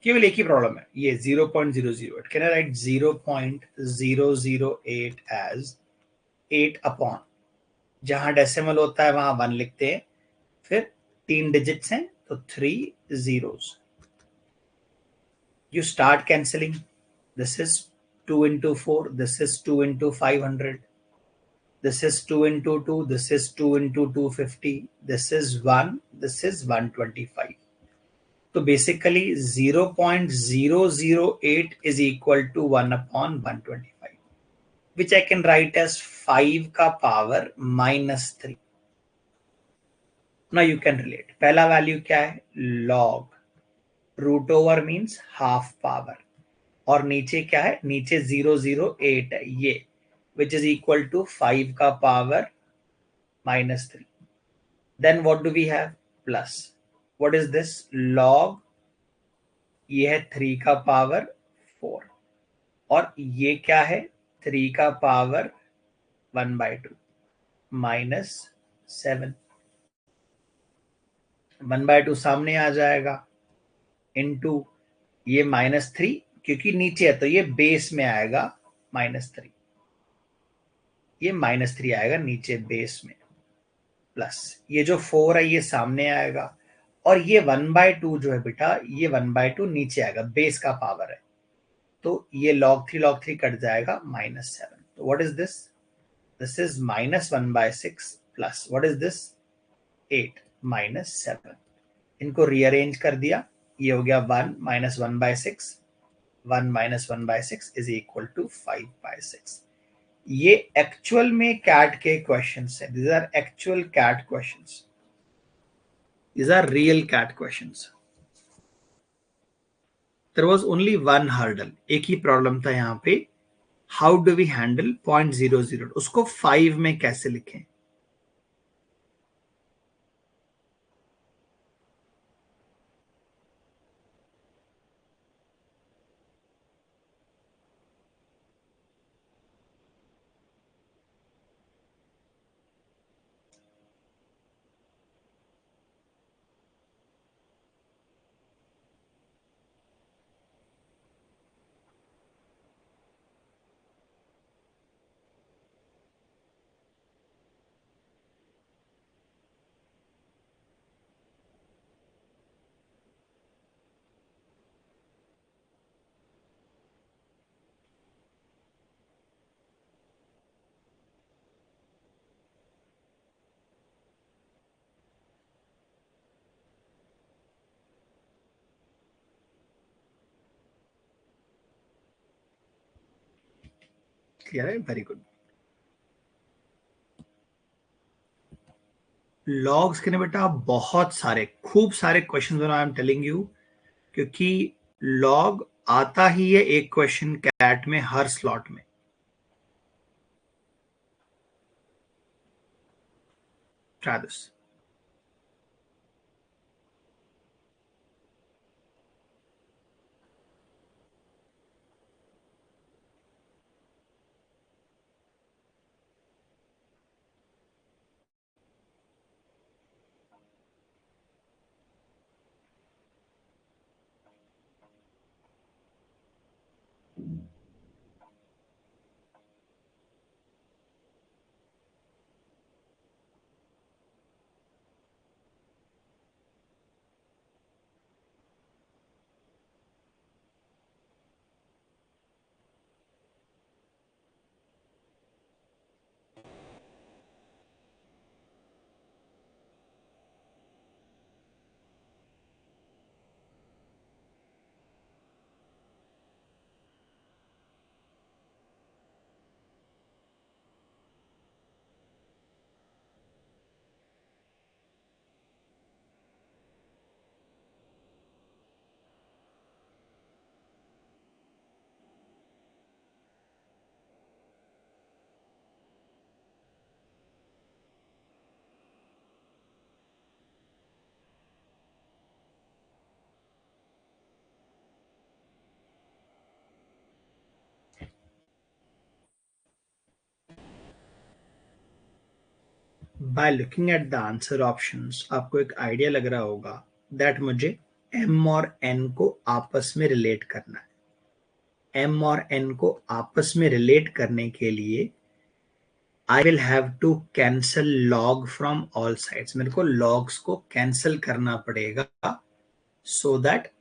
केवल एक ही प्रॉब्लम है, ये 0.008, can I write 0.008 as 8 upon, जहां डेसिमल होता है वहां 1 लिखते हैं, फिर 3 डिजिट्स हैं तो 3 zeros. You start cancelling. This is 2 into 4, this is 2 into 500, this is 2 into 2, this is 2 into 250, this is 1, this is 125. So basically 0.008 is equal to 1 upon 125, which I can write as 5 का power minus 3. Now you can relate. पहला value क्या है, log, root over means half power, और नीचे क्या है, नीचे 008 है ये, विच इज इक्वल टू 5 का power minus 3. Then what do we have, plus, what is this, log, ये है 3 का पावर 4, और ये क्या है, 3 का पावर 1/2 माइनस 7. 1/2 सामने आ जाएगा, इनटू ये -3, क्योंकि नीचे है तो ये बेस में आएगा -3, ये -3 आएगा नीचे बेस में, प्लस ये जो 4 है ये सामने आएगा, और ये 1/2 जो है बेटा, ये 1/2 नीचे आएगा, बेस का पावर है, तो ये log 3 कट जाएगा, -7. तो what is this, this is -1/6 plus what is this, 8 -7. इनको रीअरेंज कर दिया, ये हो गया 1 -1/6, 1 -1/6 इज इक्वल टू 5/6. ये एक्चुअल में कैट के क्वेश्चंस है, these are actual CAT questions, these are real CAT questions. There was only one hurdle, एक ही प्रॉब्लम था यहाँ पे, हाउ डू वी हैंडल 0.00, उसको 5 में कैसे लिखें? क्लियर है? Very good. लॉग्स के ना बेटा बहुत सारे, खूब सारे question I am telling you, क्योंकि लॉग आता ही है एक क्वेश्चन कैट में हर स्लॉट में। Try this. By looking at the answer options आपको एक आइडिया लग रहा होगा दैट मुझे m और n को आपस में रिलेट करना है। m और n को आपस में रिलेट करने के लिए I will have to cancel log from all sides. मेरे को लॉग्स को कैंसल करना पड़ेगा so that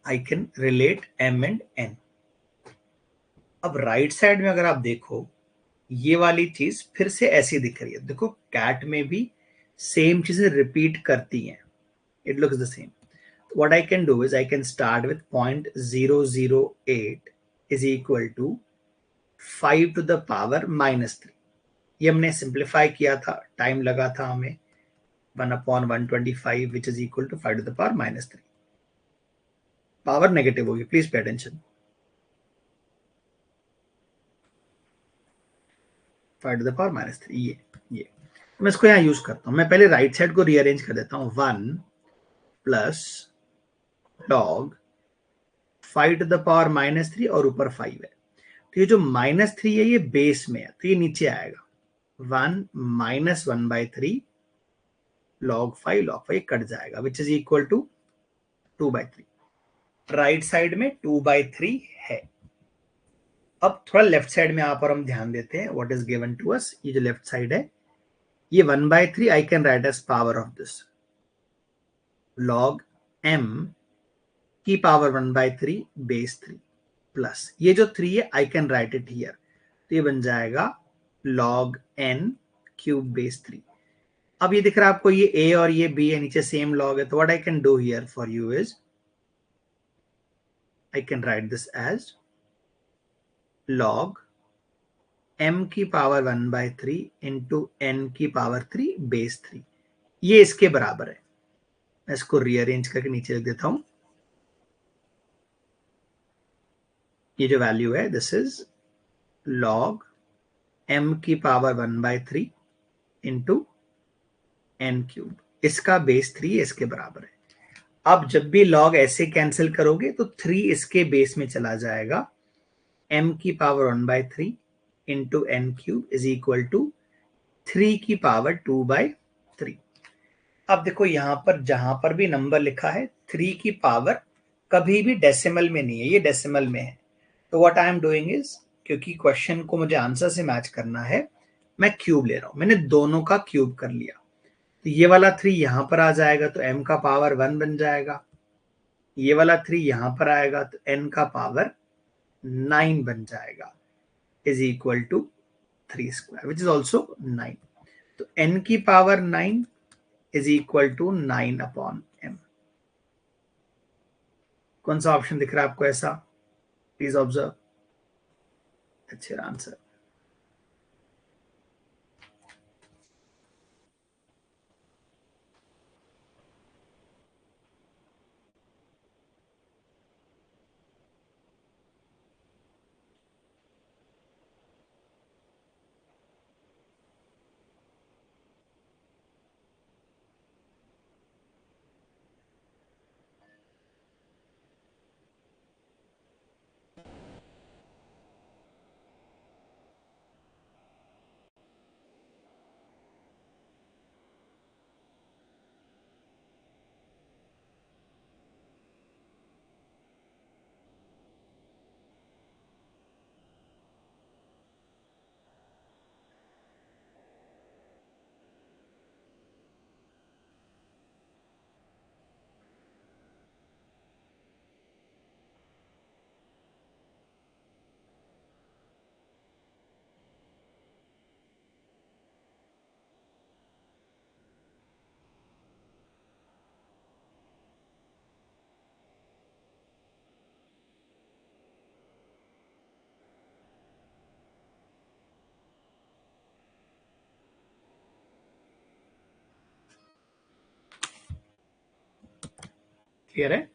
I can relate m and n। अब राइट साइड में अगर आप देखो, ये वाली चीज फिर से ऐसी दिख रही है। देखो कैट में भी सेम चीजें रिपीट करती हैं। It looks the same. What I can do is I can start with 0.008 is equal to 5 to the power -3। ये हमने सिंप्लीफाई किया था, टाइम लगा था हमें 1/125 which is equal to 5 to the power -3। Power negative होगी, please pay attention. 5 to the power -3 ये मैं इसको यहाँ यूज करता हूँ। मैं पहले राइट साइड को रीअरेंज कर देता हूँ। 1 plus log 5 to the power -3 और ऊपर 5 है, तो ये जो -3 है ये बेस में है, तो ये नीचे आएगा। 1 - 1/3 log 5 कट जाएगा which is equal to 2/3। Right side में 2/3 है। अब थोड़ा लेफ्ट साइड में यहाँ पर हम ध्यान देते हैं what is given to us. ये जो लेफ्ट साइड है ये 1/3 I can write as power of this log m की पावर 1/3 बेस 3 प्लस ये जो 3 है I can write it here, तो ये बन जाएगा log n क्यूब बेस 3। अब ये दिख रहा है आपको, ये a और ये b है, नीचे सेम log है, तो what I can do here for you is I can write this as log m की पावर 1/3 इंटू n की पावर 3 बेस 3। ये इसके बराबर है। मैं इसको रीअरेंज करके नीचे लिख देता हूं। ये जो वैल्यू है दिस इज log m की पावर 1/3 इंटू n क्यूब, इसका बेस 3 इसके बराबर है। अब जब भी log ऐसे कैंसिल करोगे तो 3 इसके बेस में चला जाएगा, m की power 1/3 into n cube is equal to 3 की पावर 2/3। अब देखो यहां पर जहां पर भी नंबर लिखा है 3 की पावर कभी भी डेसिमल में नहीं है, ये डेसिमल में है। तो what I am doing is, क्योंकि क्वेश्चन को मुझे आंसर से मैच करना है, मैं क्यूब ले रहा हूं। मैंने दोनों का क्यूब कर लिया, तो ये वाला 3 यहां पर आ जाएगा तो m का पावर 1 बन जाएगा, ये वाला 3 यहां पर आएगा तो n का पावर 9 बन जाएगा, is equal to 3 square which is also 9। तो n की power 9 is equal to 9 upon m। कौन सा ऑप्शन दिख रहा है आपको ऐसा? Please observe. अच्छे आंसर। क्लियर है?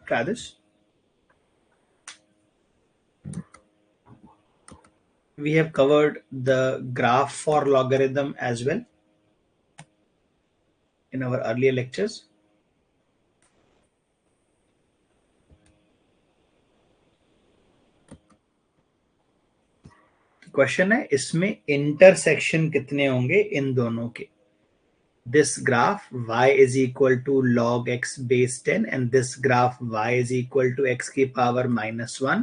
Try this. We have covered the graph for logarithm as well in our earlier lectures. Question है इसमें इंटरसेक्शन कितने होंगे इन दोनों के। This graph y is equal to log x base 10 and this graph y is equal to x की power -1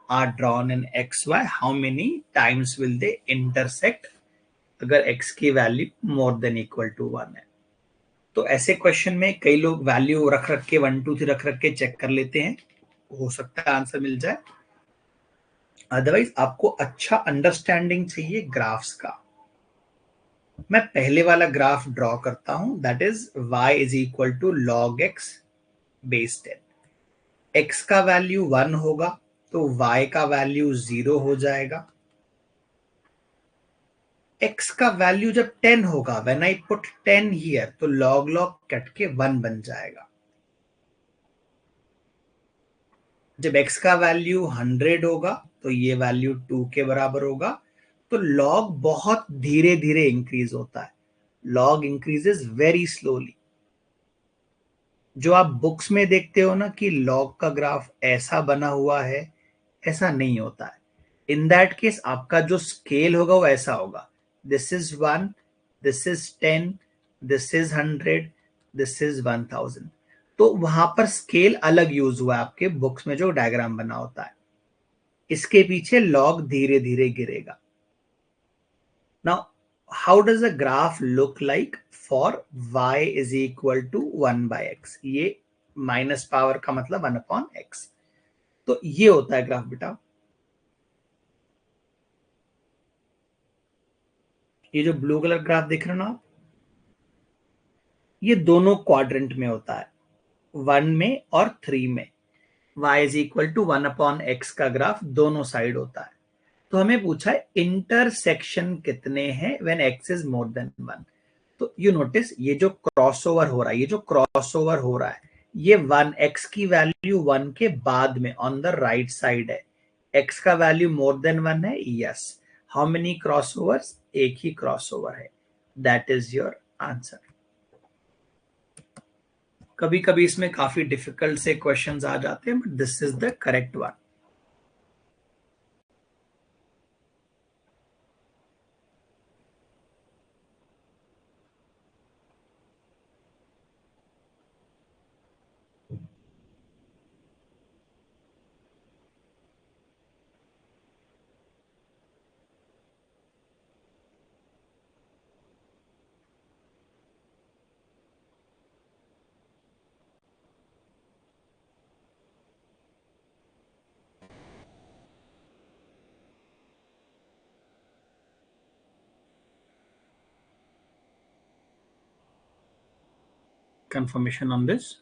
are drawn in xy. How many times will they intersect अगर x की value more than equal to 1 है? तो ऐसे question में कई लोग value रख रख के 1 2 3 रख रख के चेक कर लेते हैं, हो सकता है आंसर मिल जाए। अदरवाइज आपको अच्छा अंडरस्टैंडिंग चाहिए ग्राफ्स का। मैं पहले वाला ग्राफ ड्रॉ करता हूं, that is y is equal to log x base 10। x का वैल्यू 1 होगा तो y का वैल्यू 0 हो जाएगा। x का वैल्यू जब 10 होगा, व्हेन आई पुट 10 हियर, तो log log कट के 1 बन जाएगा। जब x का वैल्यू 100 होगा तो ये वैल्यू 2 के बराबर होगा। तो log बहुत धीरे धीरे इंक्रीज होता है, log इंक्रीजेस वेरी स्लोली। जो आप बुक्स में देखते हो ना कि log का ग्राफ ऐसा बना हुआ है, ऐसा नहीं होता है। इन दैट केस आपका जो स्केल होगा वो ऐसा होगा, this is 1, this is 10, this is 100, this is 1000। तो वहां पर स्केल अलग यूज हुआ है आपके बुक्स में जो डायग्राम बना होता है। इसके पीछे लॉग धीरे धीरे गिरेगा। Now how does a graph look like for y is equal to 1/x? ये माइनस पावर का मतलब 1/x। तो ये होता है ग्राफ बेटा। ये जो ब्लू कलर ग्राफ देख रहे हो ना आप, ये दोनों क्वाड्रेंट में होता है, 1 में और 3 में। y is equal to 1/x का ग्राफ दोनों साइड होता है। तो हमें पूछा है इंटरसेक्शन कितने हैं when x is more than 1। तो यू नोटिस ये जो क्रॉसओवर हो रहा है, ये जो क्रॉसओवर हो रहा है, ये 1 x की वैल्यू 1 के बाद में ऑन द राइट साइड है। x का वैल्यू मोर देन 1 है, यस। How many crossovers? एक ही क्रॉसओवर है। That is your answer. कभी कभी इसमें काफी डिफिकल्ट से क्वेश्चंस आ जाते हैं, but this is the correct one. Confirmation on this?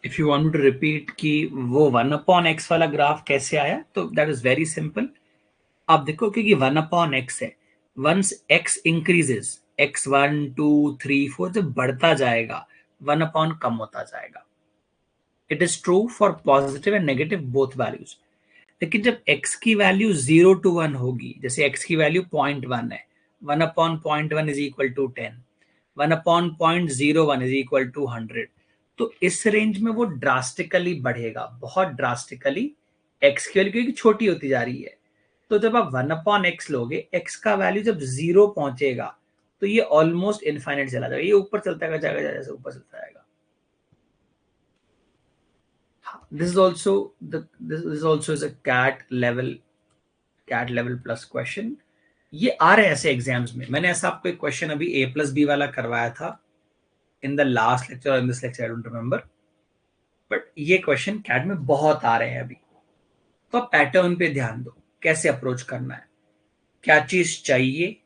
If you want to repeat कि वो 1/x वाला ग्राफ कैसे आया, तो दैट इज वेरी सिंपल। आप देखो क्योंकि 1/x है, वंस x इंक्रीजेस, x1 2 3 4 जब बढ़ता जाएगा, 1 कम होता जाएगा। It is true for positive and negative both values. लेकिन जब x की वैल्यू 0 to 1 होगी, जैसे x की वैल्यू 0.1 है, 1/0.1 is equal to 10, 1/0.01 is equal to 100। तो इस रेंज में वो ड्रास्टिकली बढ़ेगा, बहुत ड्रास्टिकली, x की वैल्यू क्योंकि छोटी होती जा रही है। तो जब आप 1/x लोगे, x का वैल्यू जब 0 पहुंचेगा, तो ये ऑलमोस्ट इनफाइनाइट चला जाएगा, ये ऊपर चलता जाएगा, जैसे ऊपर चलता जाएगा। This is also is a cat level plus question। ये आ रहे हैं ऐसे एग्जाम्स में। मैंने ऐसा आपको एक क्वेश्चन अभी A+B वाला करवाया था इन द लास्ट लेक्चर और in this lecture, I don't remember, but ये क्वेश्चन कैट में बहुत आ रहे हैं अभी। तो आप पैटर्न पे ध्यान दो, कैसे अप्रोच करना है, क्या चीज चाहिए।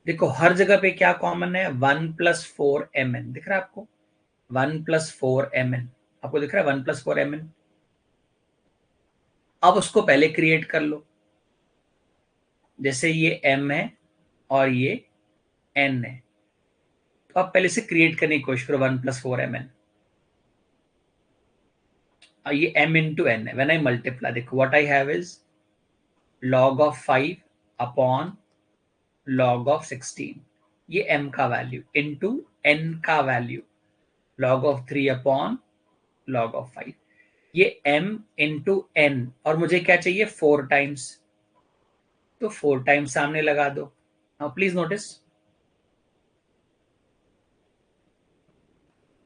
देखो हर जगह पे क्या कॉमन है, 1+4mn दिख रहा है आपको, 1+4mn आपको दिख रहा है, 1+4mn। अब उसको पहले क्रिएट कर लो, जैसे ये m है और ये n है, तो आप पहले से क्रिएट करने की कोशिश करो 1+4mn। ये m इंटू n है। व्हेन आई मल्टीप्लाई, देखो what I have is log of 5 upon log of 16, ये m का वैल्यू इंटू n का value log of 3 upon log of 5, ये m इंटू n, और मुझे क्या चाहिए 4 टाइम्स, तो 4 टाइम्स सामने लगा दो। नाउ प्लीज नोटिस,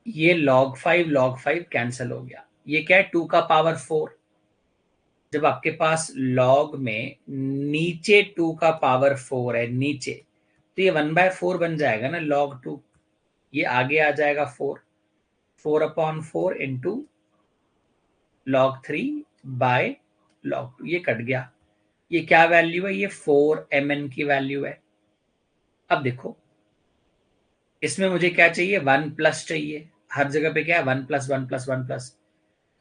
ये log 5 कैंसिल हो गया। ये क्या है, 2 का पावर 4। जब आपके पास log में नीचे 2 का पावर 4 है नीचे, तो ये 1/4 बन जाएगा ना log 2। ये आगे आ जाएगा 4 इंटू log 3 बाय log 2। ये कट गया। ये क्या वैल्यू है, ये 4mn की वैल्यू है। अब देखो, इसमें मुझे क्या चाहिए, 1+ चाहिए। हर जगह पे क्या है, 1+1+1+।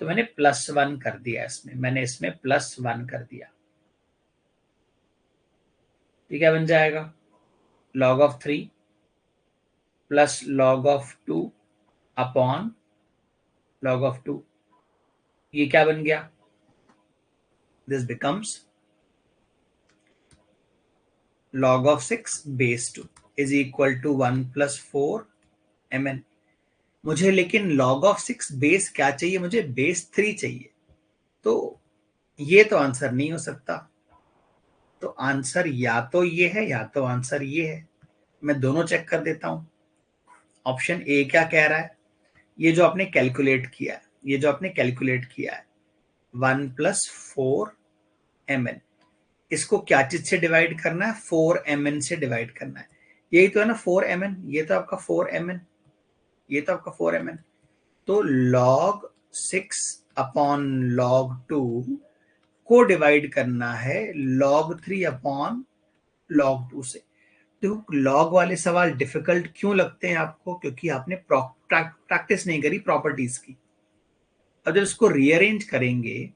तो मैंने +1 कर दिया इसमें, मैंने इसमें +1 कर दिया। ये क्या बन जाएगा, log 3 plus log 2 upon log 2। ये क्या बन गया, this becomes log 6 base 2 is equal to 1+4mn। मुझे लेकिन log 6 बेस क्या चाहिए, मुझे base 3 चाहिए। तो ये तो आंसर नहीं हो सकता। तो आंसर या तो ये है या तो आंसर ये है। मैं दोनों चेक कर देता हूं। ऑप्शन ए क्या कह रहा है, ये जो आपने कैलकुलेट किया है, ये जो आपने कैलकुलेट किया है 1+4mn, इसको क्या चीज से डिवाइड करना है, 4mn से डिवाइड करना है। यही तो है ना 4mn, ये तो आपका 4mn, ये तो आपका 4mn। तो log 6 अपॉन log 2 को डिवाइड करना है log 3 अपॉन log 2 से। देखो लॉग वाले सवाल डिफिकल्ट क्यों लगते हैं आपको, क्योंकि आपने प्रैक्टिस नहीं करी प्रॉपर्टीज की। अब जब इसको रीअरेंज करेंगे,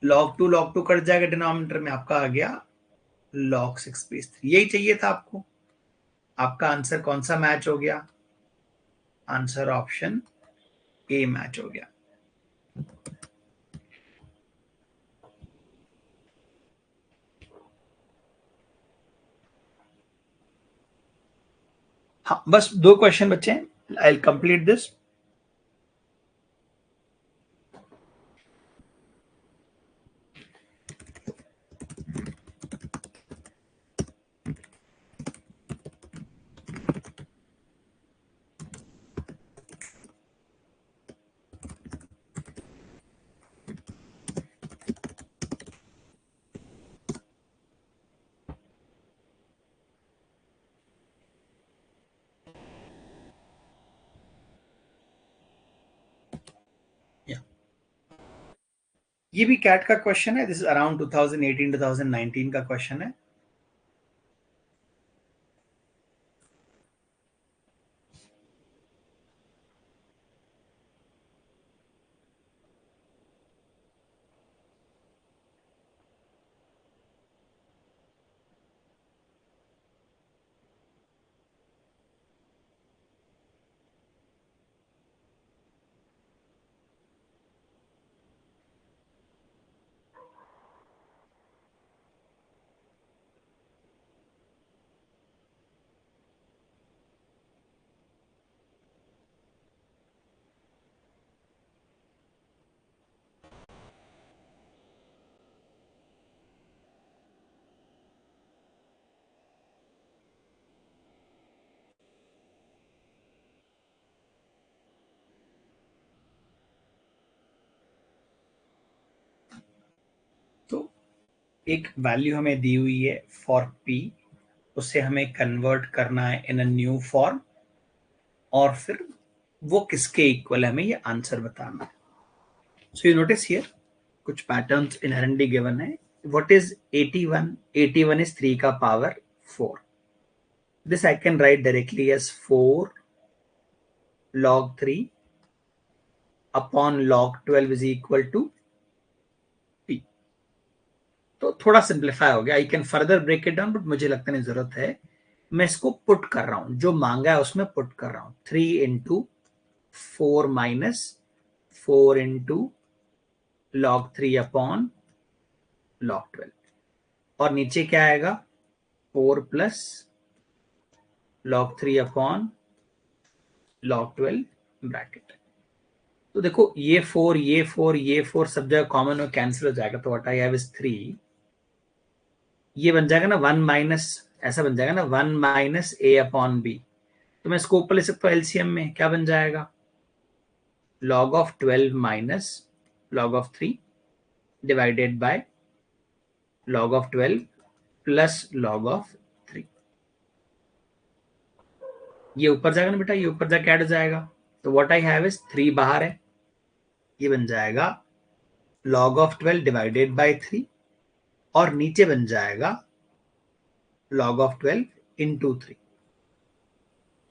log 2 कट जाएगा डिनोमिनेटर में, आपका आ गया log 6 base 3। यही चाहिए था आपको। आपका आंसर कौन सा मैच हो गया, आंसर ऑप्शन ए मैच हो गया। हाँ, बस 2 क्वेश्चन बचे हैं, आई विल कंप्लीट दिस। ये भी कैट का क्वेश्चन है, दिस इज अराउंड 2018-2019 का क्वेश्चन है। तो एक वैल्यू हमें दी हुई है फॉर p, उसे हमें कन्वर्ट करना है इन अ न्यू फॉर्म, और फिर वो किसके इक्वल है हमें ये आंसर बताना है। सो यू नोटिस हियर कुछ पैटर्न्स इनहेरेंटली गिवन है। व्हाट इज 81, 81 इज 3 का power 4। This I can write directly as 4 log 3 upon log 12 is equal to p। तो थोड़ा सिंप्लीफाई हो गया, I can further break it down, but मुझे लगता नहीं जरूरत है। मैं इसको पुट कर रहा हूं, जो मांगा है उसमें पुट कर रहा हूं। 3 into 4 minus 4 into log 3 upon log 12, और नीचे क्या आएगा, 4 plus log 3 upon log 12 bracket. तो देखो ये 4 ये 4 सब जगह कॉमन में कैंसिल हो जाएगा, तो व्हाट आई हैव इज 3। ये बन जाएगा ना 1 माइनस, ऐसा बन जाएगा ना 1 माइनस ए अपॉन बी। तो मैं इसको ऊपर ले सकता हूँ एलसीएम में, क्या बन जाएगा, log of 12 minus log of 3 divided by log of 12 plus log of 3। ये ऊपर जाएगा ना बेटा, ये ऊपर जाके ऐड हो जाएगा, तो व्हाट आई हैव इज 3 बाहर है, ये बन जाएगा log of 12 डिवाइडेड बाय 3, और नीचे बन जाएगा log of 12 इंटू 3।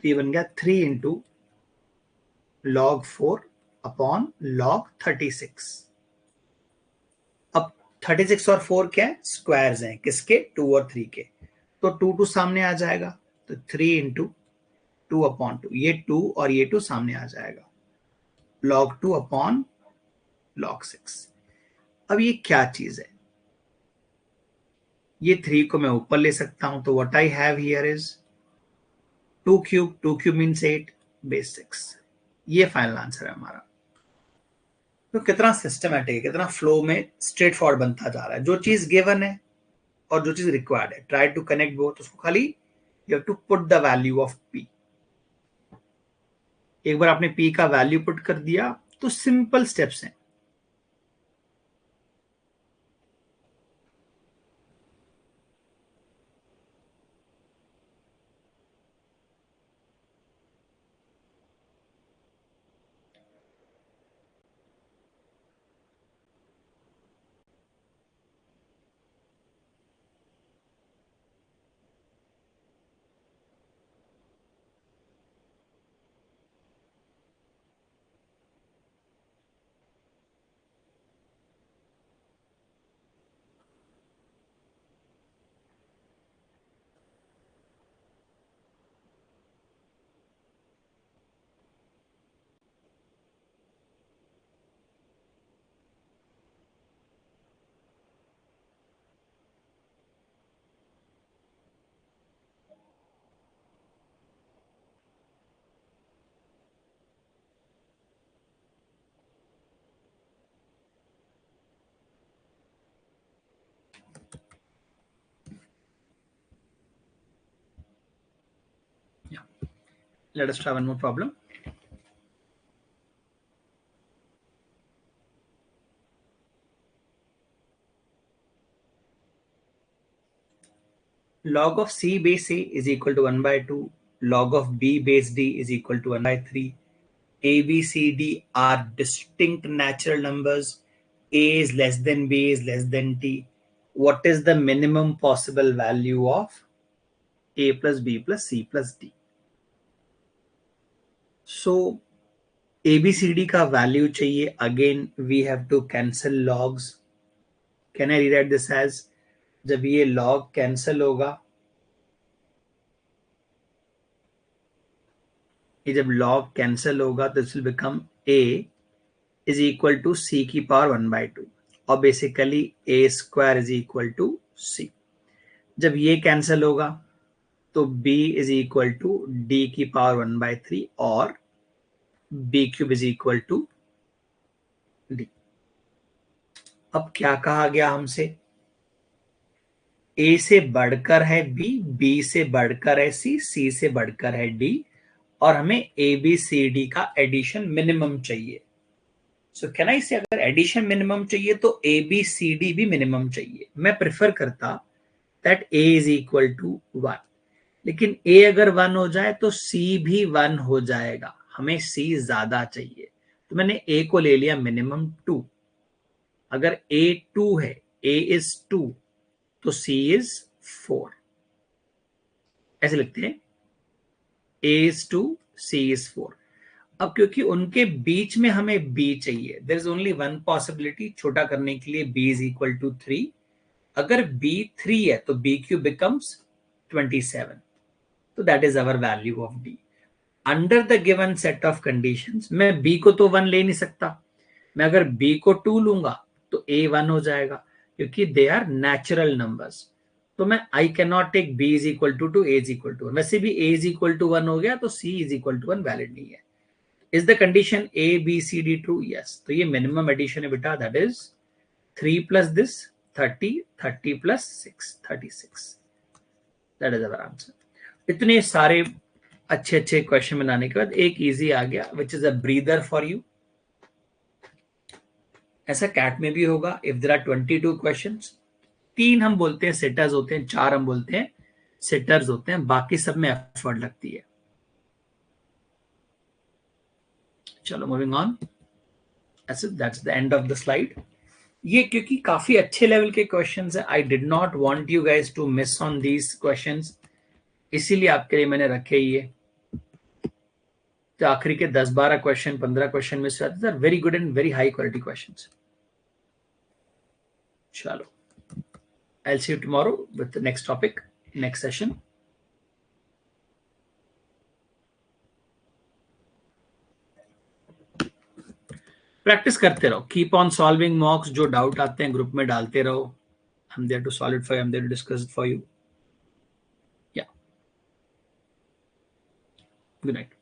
तो ये बन गया 3 इंटू log 4 अपॉन log 36। अब 36 और 4 क्या है, स्क्वायर्स हैं, किसके, 2 और 3 के, तो 2 2 सामने आ जाएगा, तो 3 इंटू 2 अपॉन 2, ये 2 और ये 2 सामने आ जाएगा, log 2 अपॉन log 6। अब ये क्या चीज है, ये 3 को मैं ऊपर ले सकता हूं, तो what I have here is 2 cube means 8 base 6। ये फाइनल आंसर है हमारा। तो कितना सिस्टमैटिक है, कितना फ्लो में स्ट्रेट फॉरवर्ड बनता जा रहा है, जो चीज गिवन है और जो चीज रिक्वायर्ड है, ट्राई टू कनेक्ट बोथ। उसको खाली you have to put the value of p. एक बार आपने पी का वैल्यू पुट कर दिया तो सिंपल स्टेप्स हैं। Let us try one more problem. Log of c base a is equal to 1 by 2. Log of b base d is equal to 1 by 3. A, B, C, D are distinct natural numbers. A is less than B is less than T. What is the minimum possible value of A plus B plus C plus D? So ABCD का value चाहिए. Again we have to cancel logs. Can I rewrite this as, जब ये log cancel होगा, ये जब log cancel होगा तो this will become A is equal to C की power 1 by 2, और basically A square is equal to C. जब ये cancel होगा तो b is equal to d की पावर 1 by 3 और b cube is equal to d। अब क्या कहा गया हमसे, a से बढ़कर है b, b से बढ़कर है c, c से बढ़कर है d, और हमें a b c d का एडिशन मिनिमम चाहिए। सो कैन आई से, अगर एडिशन मिनिमम चाहिए तो a b c d भी मिनिमम चाहिए। मैं प्रेफर करता that a is equal to 1, लेकिन a अगर 1 हो जाए तो c भी 1 हो जाएगा, हमें c ज्यादा चाहिए, तो मैंने a को ले लिया मिनिमम 2। अगर a 2 है, a इज 2, तो c इज 4, ऐसे लिखते हैं, a इज 2 c इज 4। अब क्योंकि उनके बीच में हमें b चाहिए, there is only one possibility छोटा करने के लिए, b इज इक्वल टू 3। अगर b 3 है तो b क्यूब बिकम्स 27, तो that is our value of d। Under the given set of conditions मैं b को तो 1 ले नहीं सकता, मैं अगर b को 2 लूंगा तो a 1 हो जाएगा, क्योंकि दे आर नेचुरल नंबर्स। तो मैं I can not take b is equal to a is equal to 1। वैसे भी a इज इक्वल टू 1 हो गया तो c is equal to 1 valid नहीं है। Is the condition A B C D true? Yes. तो ये मिनिमम एडिशन है बेटा, that is 3 plus this 30, 30 plus 6 36. That is our answer. इतने सारे अच्छे अच्छे क्वेश्चन बनाने के बाद एक इजी आ गया which is a breather for you. ऐसा कैट में भी होगा. इफ देयर आर 22 क्वेश्चंस, 3 हम बोलते हैं सेटर्स होते हैं, 4 हम बोलते हैं सेटर्स होते हैं, बाकी सब में एफर्ट लगती है. चलो moving on. That's the end of the slide. ये क्योंकि काफी अच्छे लेवल के क्वेश्चंस है, I did not want you guys to miss on these questions, इसीलिए आपके लिए मैंने रखे ये. तो आखिरी के 10-12 क्वेश्चन 15 क्वेश्चन में से आते, very good and very high quality questions. चलो, I'll see you tomorrow with the next topic, next session. Practice करते रहो, कीप ऑन सॉल्विंग मॉक्स. जो डाउट आते हैं ग्रुप में डालते रहो. I'm there to solve it for you. I'm there to discuss it for you. Yeah. Good night.